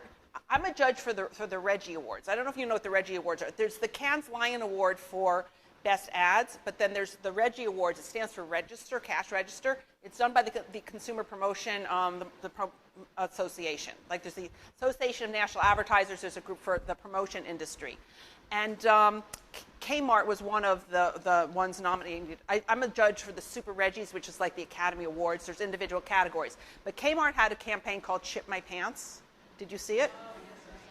I'm a judge for the Reggie Awards. I don't know if you know what the Reggie Awards are. There's the Cannes Lion Award for Best Ads, but then there's the Reggie Awards. It stands for Register, Cash Register. It's done by the Consumer Promotion Association. Like there's the Association of National Advertisers. There's a group for the promotion industry. And Kmart was one of the ones nominated. I'm a judge for the Super Reggies, which is like the Academy Awards. There's individual categories. But Kmart had a campaign called Ship My Pants. Did you see it?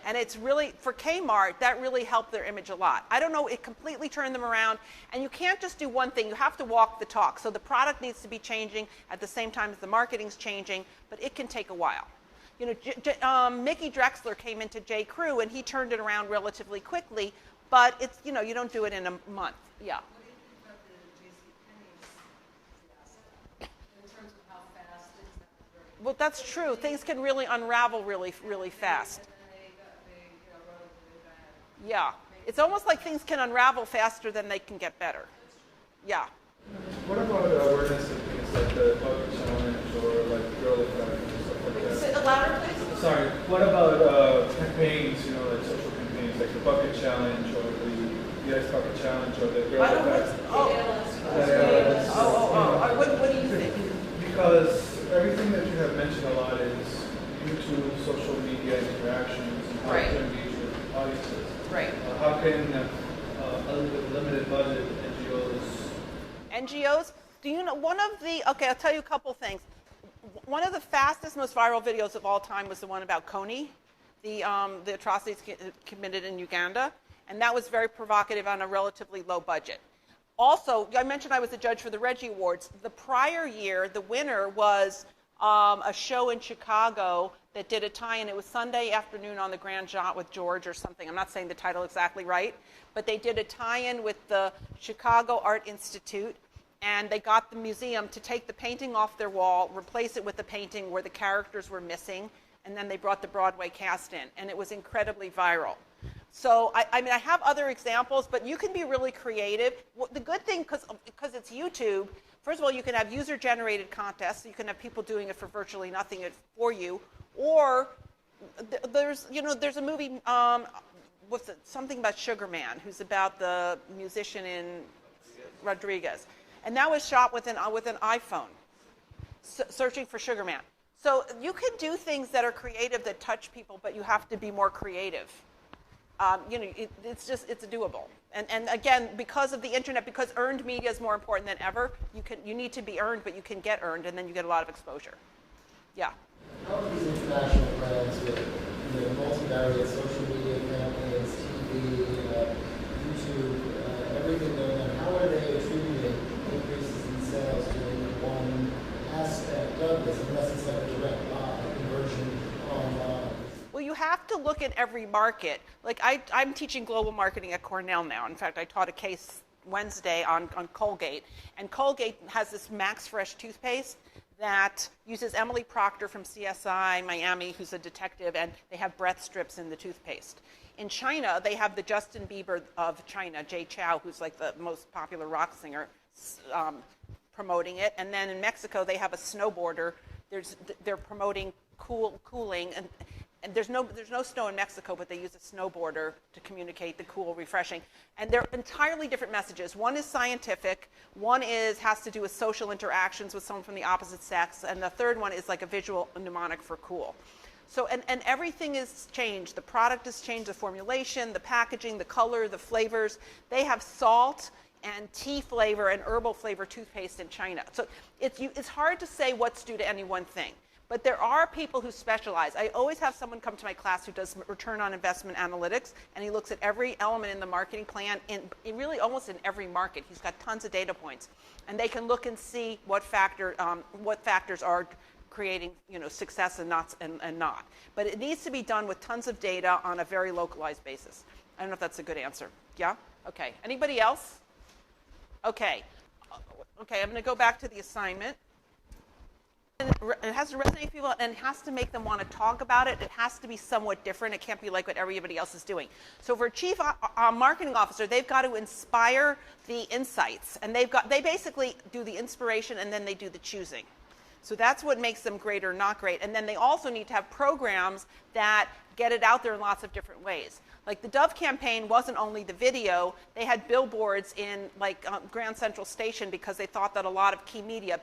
And it's really, for Kmart, that really helped their image a lot. I don't know, it completely turned them around. And you can't just do one thing. You have to walk the talk. So the product needs to be changing at the same time as the marketing's changing, but it can take a while. Mickey Drexler came into J. Crew, and he turned it around relatively quickly, but it's, you don't do it in a month. Yeah. What do you think about the JCPenney's fiasco in terms of how fast it's not? Well, that's true. Things can really unravel really, really fast. Yeah. It's almost like things can unravel faster than they can get better. Yeah. What about awareness of things like the bucket challenge or like girl effect and stuff like that? Say it louder, please. Sorry. What about campaigns, like social campaigns, like the bucket challenge or the ice bucket challenge or the girl effect? What do you think? Because everything that you have mentioned a lot is YouTube, social media interactions, and how to engage with audiences. Right. How can limited budget NGOs? Do you know okay, I'll tell you a couple things. One of the fastest, most viral videos of all time was the one about Coney, the atrocities committed in Uganda, and that was very provocative on a relatively low budget. Also, I mentioned I was a judge for the Reggie Awards. The prior year, the winner was a show in Chicago that did a tie-in. It was Sunday afternoon on the Grand Jaunt with George or something. I'm not saying the title exactly right, but they did a tie-in with the Chicago Art Institute, and they got the museum to take the painting off their wall, replace it with a painting where the characters were missing, and then they brought the Broadway cast in, and it was incredibly viral. So, I have other examples, but you can be really creative. The good thing, because it's YouTube, first of all, you can have user-generated contests. So you can have people doing it for virtually nothing for you. Or there's a movie, something about Sugar Man, who's about the musician in Rodriguez. And that was shot with an iPhone, searching for Sugar Man. So you can do things that are creative that touch people, but you have to be more creative. It's doable. And again, because of the internet, because earned media is more important than ever, you need to be earned, but you can get earned, and then you get a lot of exposure. Yeah. How are these international brands with multivariate social media campaigns, TV, YouTube, everything going on, how are they attributing increases in sales to one aspect of this, unless it's like a direct conversion online? Well, you have to look at every market. Like I'm teaching global marketing at Cornell now. In fact, I taught a case Wednesday on Colgate, and Colgate has this Max Fresh toothpaste that uses Emily Proctor from CSI Miami, who's a detective, and they have breath strips in the toothpaste. In China, they have the Justin Bieber of China, Jay Chou, who's like the most popular rock singer, promoting it. And then in Mexico, they have a snowboarder. They're promoting cooling, and there's no snow in Mexico, but they use a snowboarder to communicate the cool, refreshing. And they're entirely different messages. One is scientific, one has to do with social interactions with someone from the opposite sex, and the third one is like a visual mnemonic for cool. So, and everything is changed. The product has changed, the formulation, the packaging, the color, the flavors. They have salt and tea flavor and herbal flavor toothpaste in China. So it's hard to say what's due to any one thing. But there are people who specialize. I always have someone come to my class who does return on investment analytics, and he looks at every element in the marketing plan, in really almost in every market. He's got tons of data points. And they can look and see what factors are creating success and not. But it needs to be done with tons of data on a very localized basis. I don't know if that's a good answer. Yeah? Okay. Anybody else? Okay. Okay, I'm going to go back to the assignment. It has to resonate with people, and it has to make them want to talk about it. It has to be somewhat different. It can't be like what everybody else is doing. So for a chief marketing officer, they've got to inspire the insights, and they basically do the inspiration, and then they do the choosing. So that's what makes them great or not great. And then they also need to have programs that get it out there in lots of different ways. Like the Dove campaign wasn't only the video. They had billboards in Grand Central Station because they thought that a lot of key media,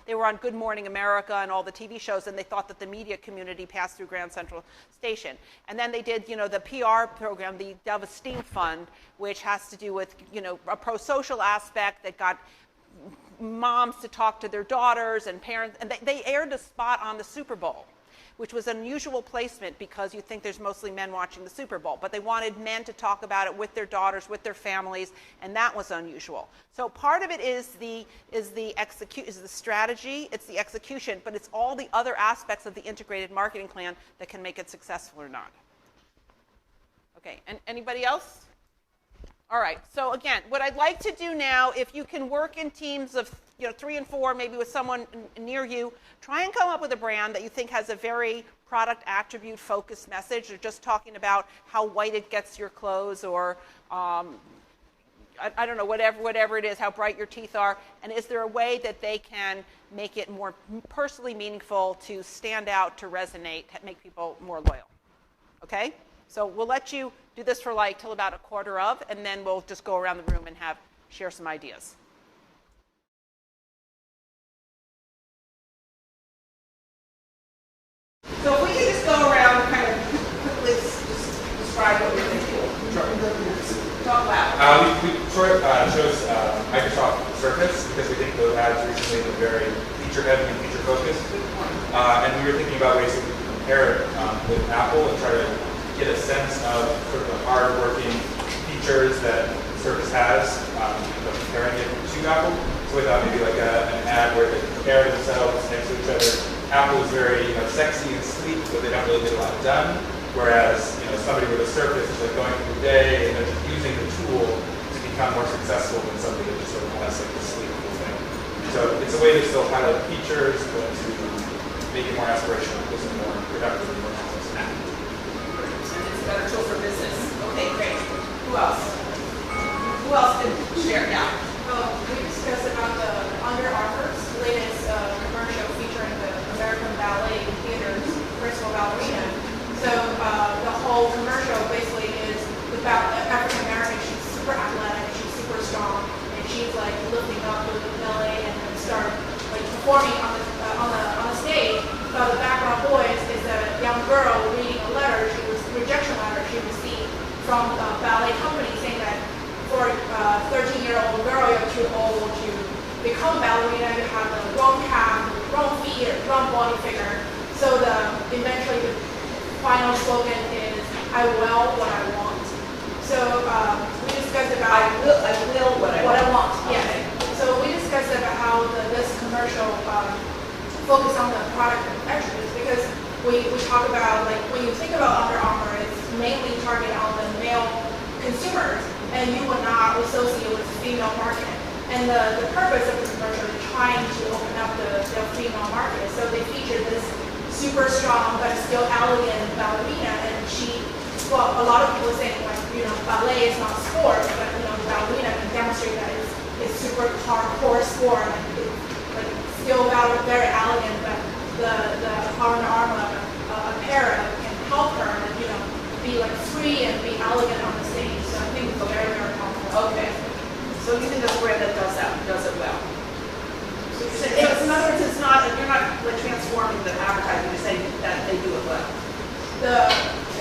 they were on Good Morning America and all the TV shows, and they thought that the media community passed through Grand Central Station. And then they did, the PR program, the Dove Esteem Fund, which has to do with, a pro-social aspect that got moms to talk to their daughters and parents, and they aired a spot on the Super Bowl, which was an unusual placement because you think there's mostly men watching the Super Bowl, but they wanted men to talk about it with their daughters, with their families, and that was unusual. So part of it is the strategy, it's the execution, but it's all the other aspects of the integrated marketing plan that can make it successful or not. Okay, and anybody else? All right, so again, what I'd like to do now, if you can work in teams of 3 and 4, maybe with someone near you, try and come up with a brand that you think has a very product attribute focused message, or just talking about how white it gets your clothes, or I don't know, whatever it is, how bright your teeth are, and is there a way that they can make it more personally meaningful, to stand out, to resonate, to make people more loyal? Okay? So we'll let you do this for till about 1/4 of, and then we'll just go around the room and share some ideas. So if we can just go around and kind of quickly just describe what we're going to do. Sure. Talk loud. We chose Microsoft Surface because we think those ads recently have been very feature-heavy and feature-focused. And we were thinking about ways that we could compare it with Apple and try to get a sense of sort of the hard-working features that Surface has, comparing it to Apple. So we thought maybe like an ad where they compare themselves next to each other. Apple is very sexy and sleek, but they don't really get a lot done. Whereas somebody with a Surface is like going through the day and they're just using the tool to become more successful than somebody that just sort of has like the sleek cool thing. So it's a way to still highlight features, but to make it more aspirational, because it's more productive and more successful. It's a better tool for business. Okay, great. Who else? Who else can share? Yeah. We discussed about the Under Armour's latest commercial featuring the American Ballet Theater's principal ballerina. So the whole commercial basically is about African American. She's super athletic, she's super strong, and she's like lifting up with the ballet and start like performing on the stage. But the background voice is a young girl reading a letter. Rejection letter she received from the ballet company saying that for a 13-year-old girl, you're too old to become a ballerina. You have the wrong calf, wrong feet, wrong body figure. So eventually the final slogan is "I will what I want." So we discussed about I will what I want. Yes. So we discussed about how this commercial focus on the product attributes, because we talk about, like, when you think about Under Armour, it's mainly targeted on the male consumers, and you will not associate with female market. And the purpose of the commercial is trying to open up the female market. So they featured this super strong but still elegant ballerina, and well, a lot of people saying like, ballet is not sport, but the ballerina can demonstrate that it's super hardcore sport, like still very elegant, but the arm in arm of a pair can help her, and be like free and be elegant on the stage. So I think it's very, very helpful. Okay. So you think that's a brand that does it well? So in other words, you're not like transforming the advertising. You're saying that they do it well.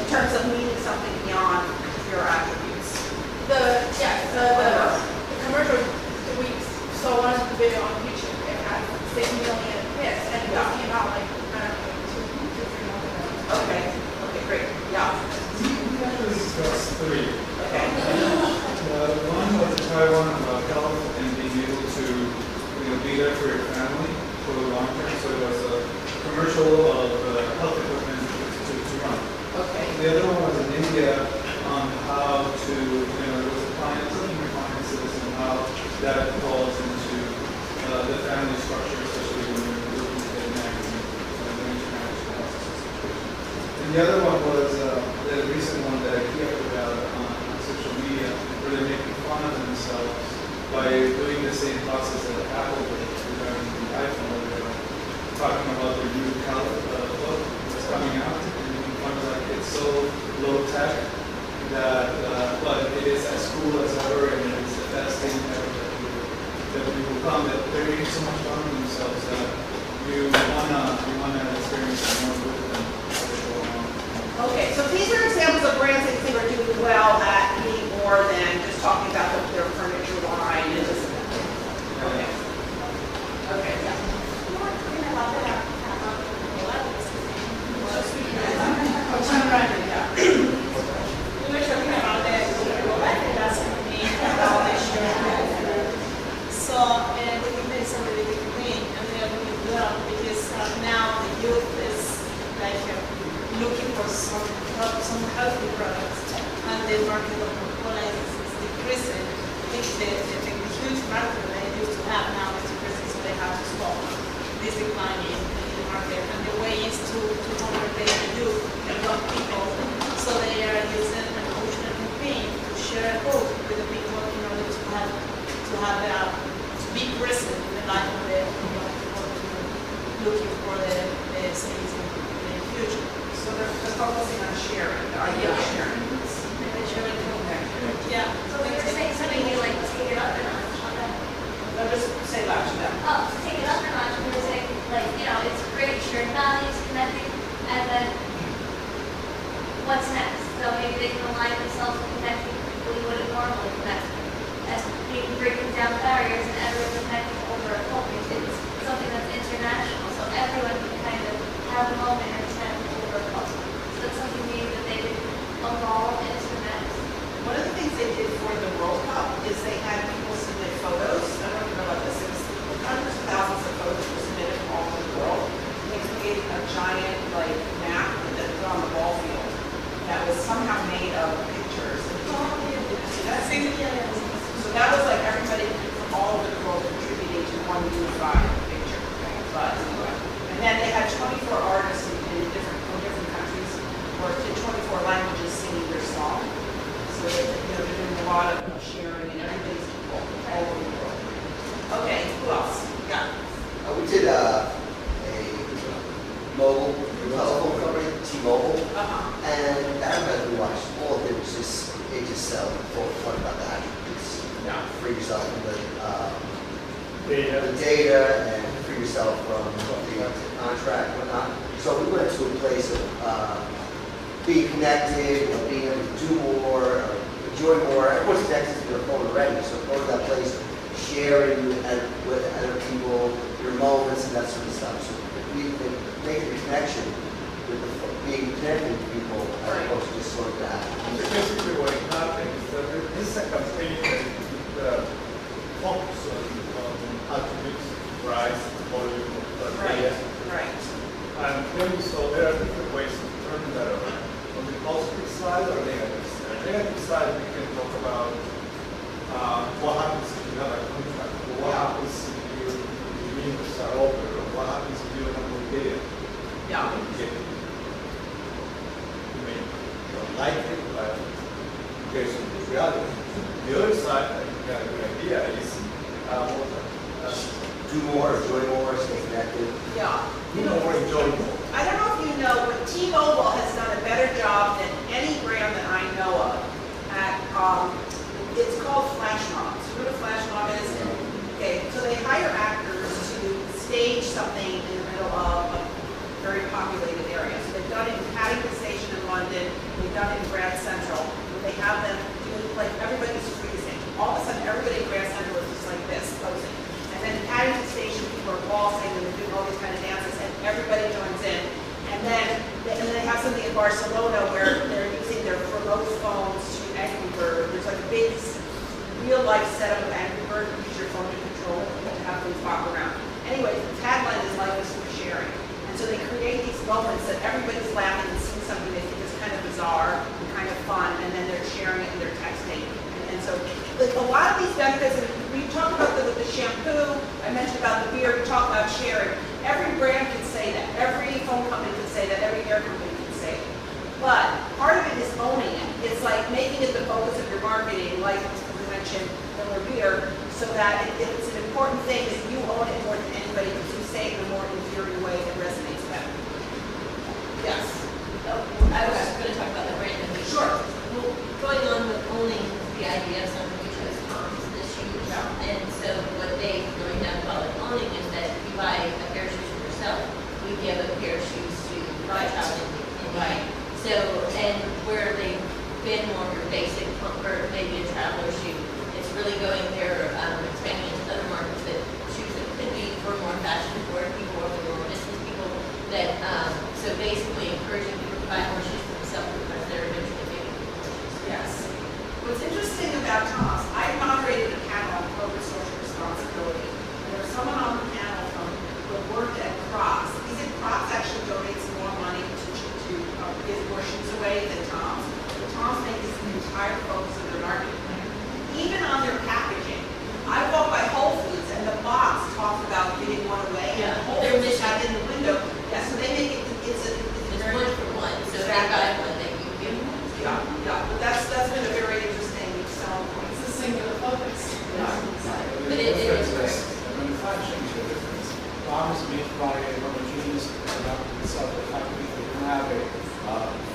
In terms of meaning something beyond your attributes. The commercial, we saw one video on YouTube. It had 6 million hits, and it came out like, I don't know, 2-3 months ago. Okay. Okay, great. Yeah. We actually discussed 3. Okay. One was the Taiwan about health and being able to be there for your family for the long term. So it was a commercial of health equipment to run. Okay. The other one was in India on how to, there was appliances and how that falls into the family structure, especially when you're looking at magazines and international houses. And the other one was the recent one that I heard about on social media, where they're making fun of themselves by doing the same process that Apple did regarding the iPhone, where they're talking about their new book that's coming out, and making fun of like it's so low tech that, but it is as cool as ever, and it's the best thing ever that people come, that they're making so much fun of themselves that you wanna experience more with them as they go along. Okay, so these are examples of brands that you think are doing well at being more than just talking about their furniture line and just. Okay. Okay. Yeah. We were talking about the global industry validation. So the company is a really big thing, and they are doing well because now the youth is like looking for some healthy products, and the market of Coca-Cola is decreasing. I think the huge market that they used to have now is decreasing, so they have to stop this decline in the market. And the way is to convert the youth and young people, so they are using an emotional campaign to share a book with the people in order to be present in the life of the young people looking for the things in the future. So they're focusing on sharing, the idea of sharing. Yeah. So we were saying something you like take it up a notch on that. No, just say that to them. Oh, to take it up a notch, we were saying like, it's great shared values, connecting, and then what's next? So maybe they can align themselves with connecting people you wouldn't normally connect with. As being breaking down barriers and everyone connecting over a culture. It's something that's international, so everyone can kind of have a moment or connect over a culture. So that's something maybe that they could evolve into next. One of the things they did for the World Cup is they had people submit photos. I don't even know about this. It was hundreds of thousands of photos were submitted from all over the world. They created a giant map that was on the ball field that was somehow made of pictures. So that was like everybody from all over the world contributing to one unified picture. But anyway, and then they had 24 artists from different countries, or in 24 languages, singing their song. So they're doing a lot of sharing, and everybody's people all over the world. Okay, who else? Yeah. We did a mobile telephone company, T-Mobile, and that advertisement we watched, all it did was just sell talk about the attributes. Free yourself from the data and free yourself from the contract and whatnot. So we went to a place of being connected, being able to do more, or enjoy more. Everyone's connected to their phone already, so go to that place, sharing with other people, your moments and that sort of stuff. So we make the connection with being connected to people as opposed to just sort of that. So basically what happened is that this is a campaign that focus on attributes, price, volume, data. Right. And then we saw there are different ways to turn that around. On the positive side or negative side. Negative side, we can talk about what happens if you have a contract, or what happens if you Do more, enjoy more, stay connected. Yeah. You know more, enjoy more. I don't know if you know, but T-Mobile has done a better job than any brand that I know of at, it's called flash mobs. You know what a flash mob is? Okay, so they hire actors to stage something in the middle of a very populated area. So they've done it in Paddington Station in London, they've done it in Grand Central, where they have them do, like, everybody's freezing. All of a sudden, everybody in Grand Central is just like this, posing. And then at Paddington Station, people are waltzing and they're doing all these kind of dances, and everybody joins in. And then they have something in Barcelona where they're using their remote phones to Angry Bird. There's like a big real life setup of Angry Bird. You use your phone to control it and to have things walk around. Anyway, the tagline is life is for sharing. And so they create these moments that everybody's laughing and seeing something they think is kind of bizarre and kind of fun, and then they're sharing it and they're texting. And so like, a lot of these benefits, and we talked about the shampoo, I mentioned about the beer, we talked about sharing. Every brand can say that. Every phone company can say that. Every air company can say it. But part of it is owning it. It's like making it the focus of your marketing, like we mentioned, Miller Beer, so that it's an important thing that you own it more than anybody because you say it in a more inferior way that resonates better. Yes? Oh, I was just going to talk about the brand. Sure. Well, going on with owning the idea of something we chose Tom's this huge. Yeah. And so what they really have called it owning is that you buy a pair of shoes for yourself, we give a pair of shoes to my child in Right. So, and where they've been more of your basic comfort, maybe a traveler shoe, it's really going there, expanding into other markets that shoes that could be for more fashion forward people or for more business people that, so basically encouraging people to buy more shoes for themselves because they're eventually maybe more shoes. Yes. What's interesting about Tom's, I moderated a panel on corporate social responsibility. And there was someone on the panel from who worked at Crocs. He said Crocs actually donates more money to give more shoes away than Tom's. But Tom's makes this the entire focus of their marketing plan. Even on their packaging. I walk by Whole Foods and the box talks about giving one away. Yeah, and Whole they're Foods missing. have it in the window. Yeah, so they make it, it's There's very one for one, so they Exactly. buy one, then you give one. Yeah, yeah, but that's been a very interesting selling point. It's a singular focus. Yeah. But it is The manufacturing is a difference. Tom is made by a homogeneous product itself. The fact that we don't have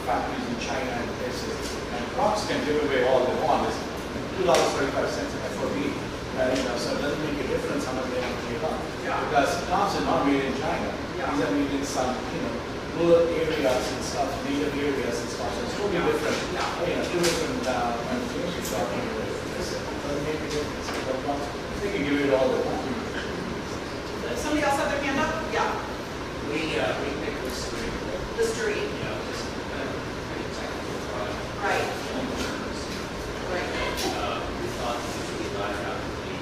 factories in China and places. And Crocs can give away all they want. It's $2.35 an FOB. So it doesn't make a difference how much they have to give up. Yeah. Because Tom's are not made in China. Yeah. These are made in some, rural areas and stuff, native areas and stuff. So it's totally different. Yeah. Two different manufacturing talking about it. Doesn't make a difference. But they can give it all they want. Does somebody else have their hand up? Yeah, We picked this street, the street. just kind of pretty technical product. Right. Insurance. Right. We thought this would be live rapidly,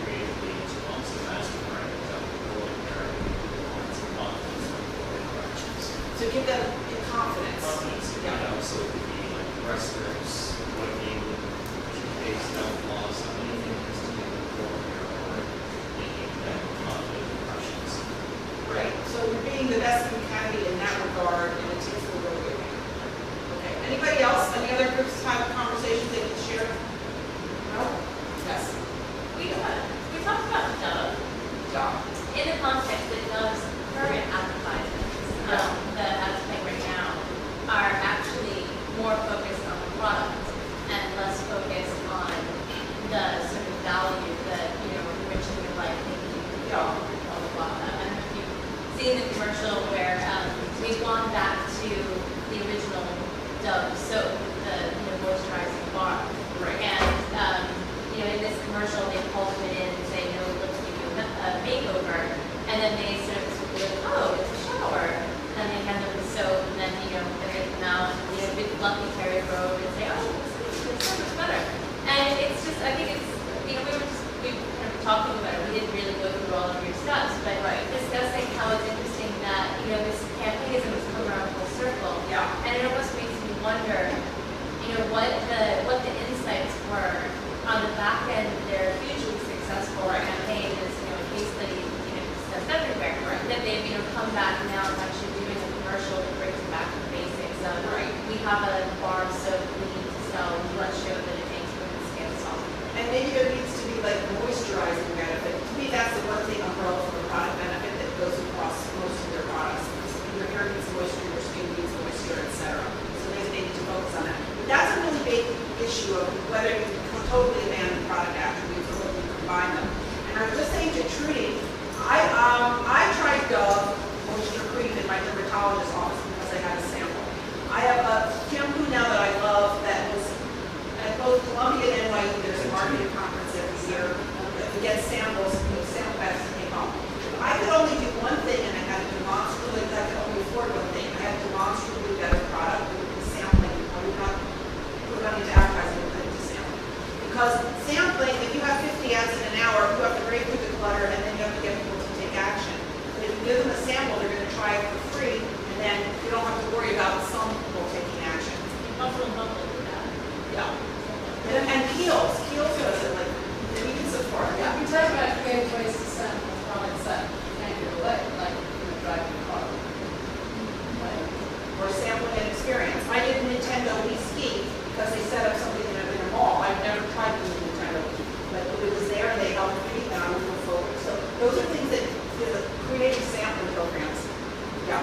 creatively, to almost a master brand that would go in there and some confidence in the directions. To give them confidence. So it could be like wrestlers, looking, based on flaws, anything that's to do with forewear or making them confident impressions. Right. So you're being the best you can be in that regard, and it takes a little bit of doing. Okay. Anybody else? Any other groups have conversations they can share? No? Yes. We talked about Dove Yeah. in the context that Dove's current advertisements that are playing right now are actually more focused on the product and less focused on the sort of value that which they would like maybe blah blah blah. I don't know if you've seen the commercial where we've gone back to the original Dove soap, the moisturizing bar. Right. And in this commercial they pull it in and say, let's give you a makeover, and then they sort of like, oh, it's a shower, and they hand them the soap, and then then they come out and big fluffy Terry robe and say, oh, it's so much better. And it's just, I think it's we were kind of talking about it. We didn't really go through all of your steps, but discussing how it's interesting that this campaign has come around full circle. Yeah. And it almost makes me wonder, what the insights were on the back end of their hugely successful campaign. Is a case study discussed everywhere. Right. That they've come back now and actually doing a commercial that brings them back to the basics of we have a bar of soap we need to sell. Let's show that it makes women's skin soft. And maybe there needs to be like moisturizing treating, I tried Dove Moisture Cream in my dermatologist's office because I had a sample. I have a shampoo now that I love that was at both Columbia and NYU. There's a marketing conference every year. We get samples, sample packs to take home. If I could only do one thing and I had a demonstrably, I could only afford one thing. I had a demonstrably better product with sampling. I would not put money into advertising with it to sampling. Because sampling, if you have 50 ads in an hour, you have to break through the clutter and then you have to get people to take action. But if you give them a sample, they're going to try it for free, and then you don't have to worry about some people taking action. Yeah. And Kiehl's does it like we can support. Yeah. We talk about creative ways to sample products that can't get away, like driving a car. Or sampling an experience. I did Nintendo Wii Ski because they set up something in a mall. I've never tried to do Nintendo Wii, but it was there and they helped me and I was moving forward. So those are things that the creative sampling programs. Yeah.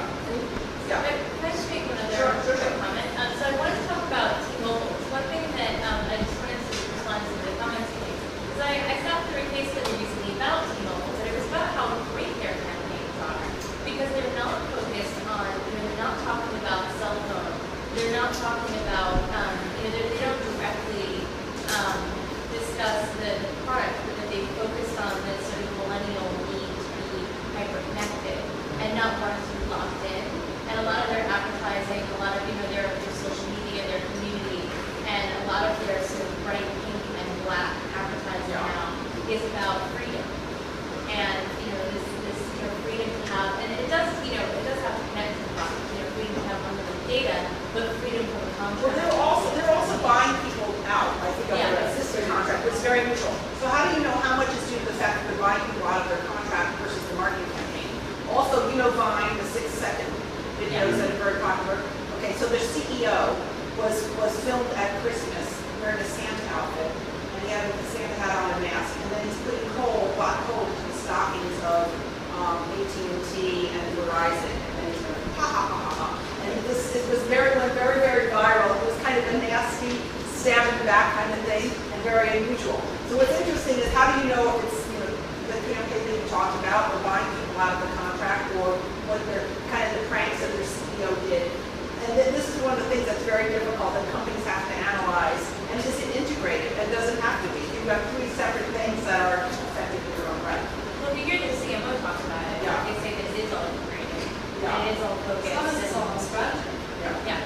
Yeah. Can I just make one other short comment? So I wanted to talk about T-Mobile. One thing that I just wanted to respond to the comments you made is I sat through a case study recently about T-Mobile, but it was about how great their campaigns are because they're not focused on, they're not talking about cell phone. They're not talking about, they don't directly discuss the product, but that they focus on the sort of millennial need to be hyper-connected and not want to be locked in. And a lot of their advertising, a lot of, their social media, their community, and a lot of their sort of bright pink and black advertising now is about freedom. And, this freedom to have, and it does have to connect to the product, freedom to have unlimited data, but freedom from a contract. Well, they're also buying people out, I think, of their existing contract, which is very neutral. So how do you know how much is due to the fact that they're buying people out of their contract versus the marketing campaign? Also, Vine, the 6-second videos that are very popular. Okay, so their CEO was filmed at Christmas wearing a Santa outfit, and he had a Santa hat on and a mask, and then he's putting black coal into the stockings of AT&T and Verizon, and then he's going, ha ha ha ha ha. And it went very, very viral. It was kind of a nasty stab in the back kind of thing, and very unusual. So what's interesting is how do you know if it's the campaign that you talked about, or buying people out of the contract, or what they're kind of the pranks that their CEO did. And then this is one of the things that's very difficult that companies have to analyze. And is it integrated? It doesn't have to be. You have 3 separate things that are effective in their own right. Well, if you hear the CMO talk about it, they say that it is all integrated. And it is all focused. Some of it's all strategy. Yeah.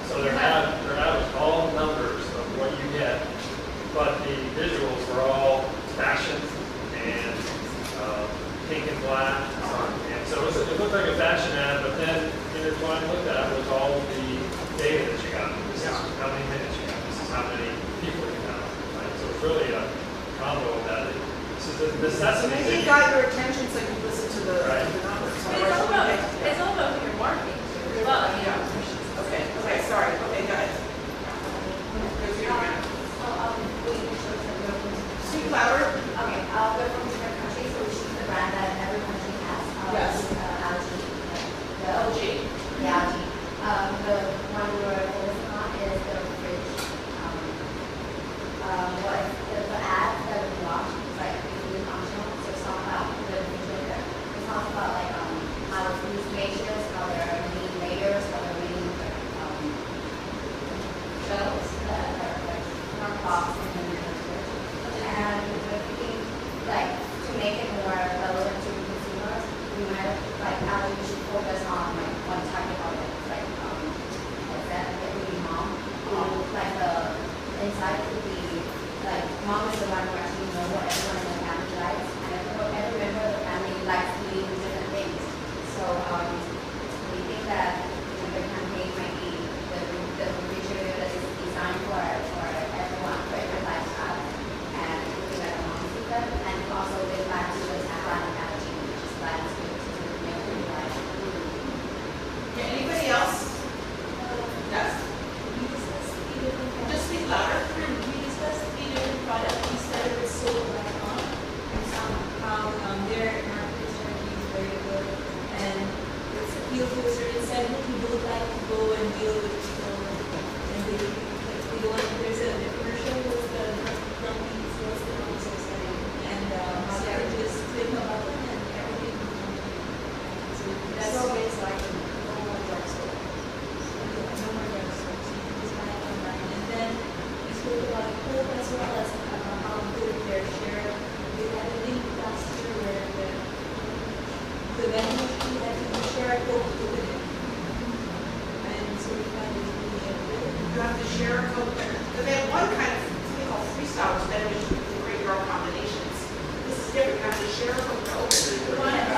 So they're not all numbers of what you get, but the visuals were all fashion and pink and black. And so it looked like a fashion ad, but then intertwined with that was all the data that you got. This is how many minutes you got. This is how many people you got. Right? So it's really a combo of that. This is the necessity. Maybe you got your attention so you listen to the numbers. It's all about your marketing too as well. Okay, sorry. Okay, go ahead. Speak louder. Okay, we're from different countries, so we choose the brand that every country has. Yes. LG. The LG. The LG. The one we were focusing on is the fridge. The ad that we watched is like really functional, so it's not about the refrigerator. It's not about like how the food spacious, how they're making layers, how they're making shelves that are like more box and then and we're thinking like to make it more relevant to consumers, we might actually should focus on like one target audience, like that it would be mom. Like the insight would be like mom is the one who actually knows what everyone in the family likes, and every member of the family likes eating different things. So we think that the campaign might be the refrigerator that is designed for everyone, for every lifestyle. And also they like to just have an analogy, which is like to make them like. Okay, anybody else? Yes. Just speak louder. We discussed 3 different products. We started with soap.com, and somehow their marketing strategy is very good, and it's appeal to a certain segment who don't like to go and deal with people, and they don't want. There's a commercial with the companies, what's the nonsense, and so just think about different, you have to share from Coke. We want to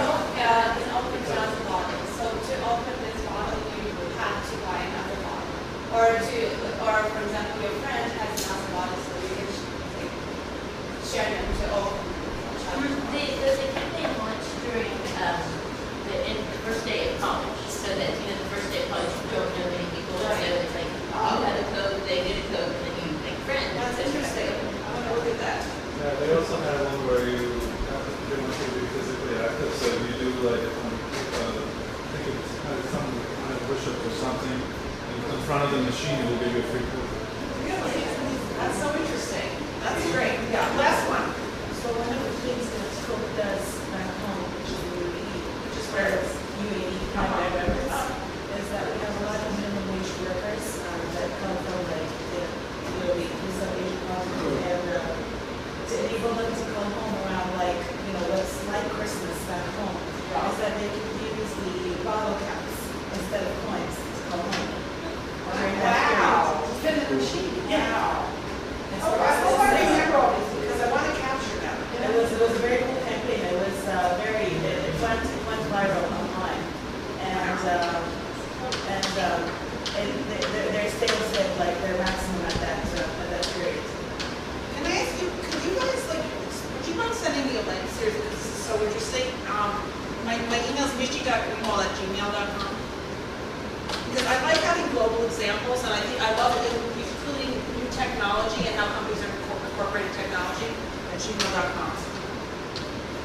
open glass bottle. So to open this bottle, you have to buy another bottle. Or for example, your friend has another bottle, so you can share them to open. There's a campaign launched during the first day of college, so that, you know, the first day of college, you don't know many people, so it's like, you have a code, they get a code, and then you make friends. That's interesting. I want to look at that. Yeah, they also have one where you have to pretty much be physically active, so you do like, I think it's some kind of push-up or something, in front of the machine, it will give you a free code. Really? That's so interesting. That's great. Yeah, last one. So one of the things that Scope does back home, which is UAE, Which is where it's UAE primary reference, is that we have a lot of minimum wage workers that come from like the East Asian continent, and to enable them to come home around like, you know, what's like Christmas back home, is that they can use the bottle caps instead of coins to come home. During that Wow. period. Fit in the machine. Yeah. And so I hope I remember all these because I want to capture them. it was a very cool campaign. It was it went viral online, and their sales hit like their maximum at that period. Can I ask you, could you guys, like, would you mind sending me a link, seriously, because this is so interesting? My email is michi.greenwald@gmail.com. Because I like having global examples, and I love including new technology and how companies are incorporating technology at gmail.com.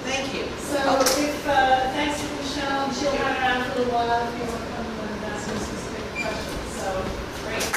Thank you. So if, thanks to Michelle, she'll hang around for a while if you want to come and ask me specific questions. So, great.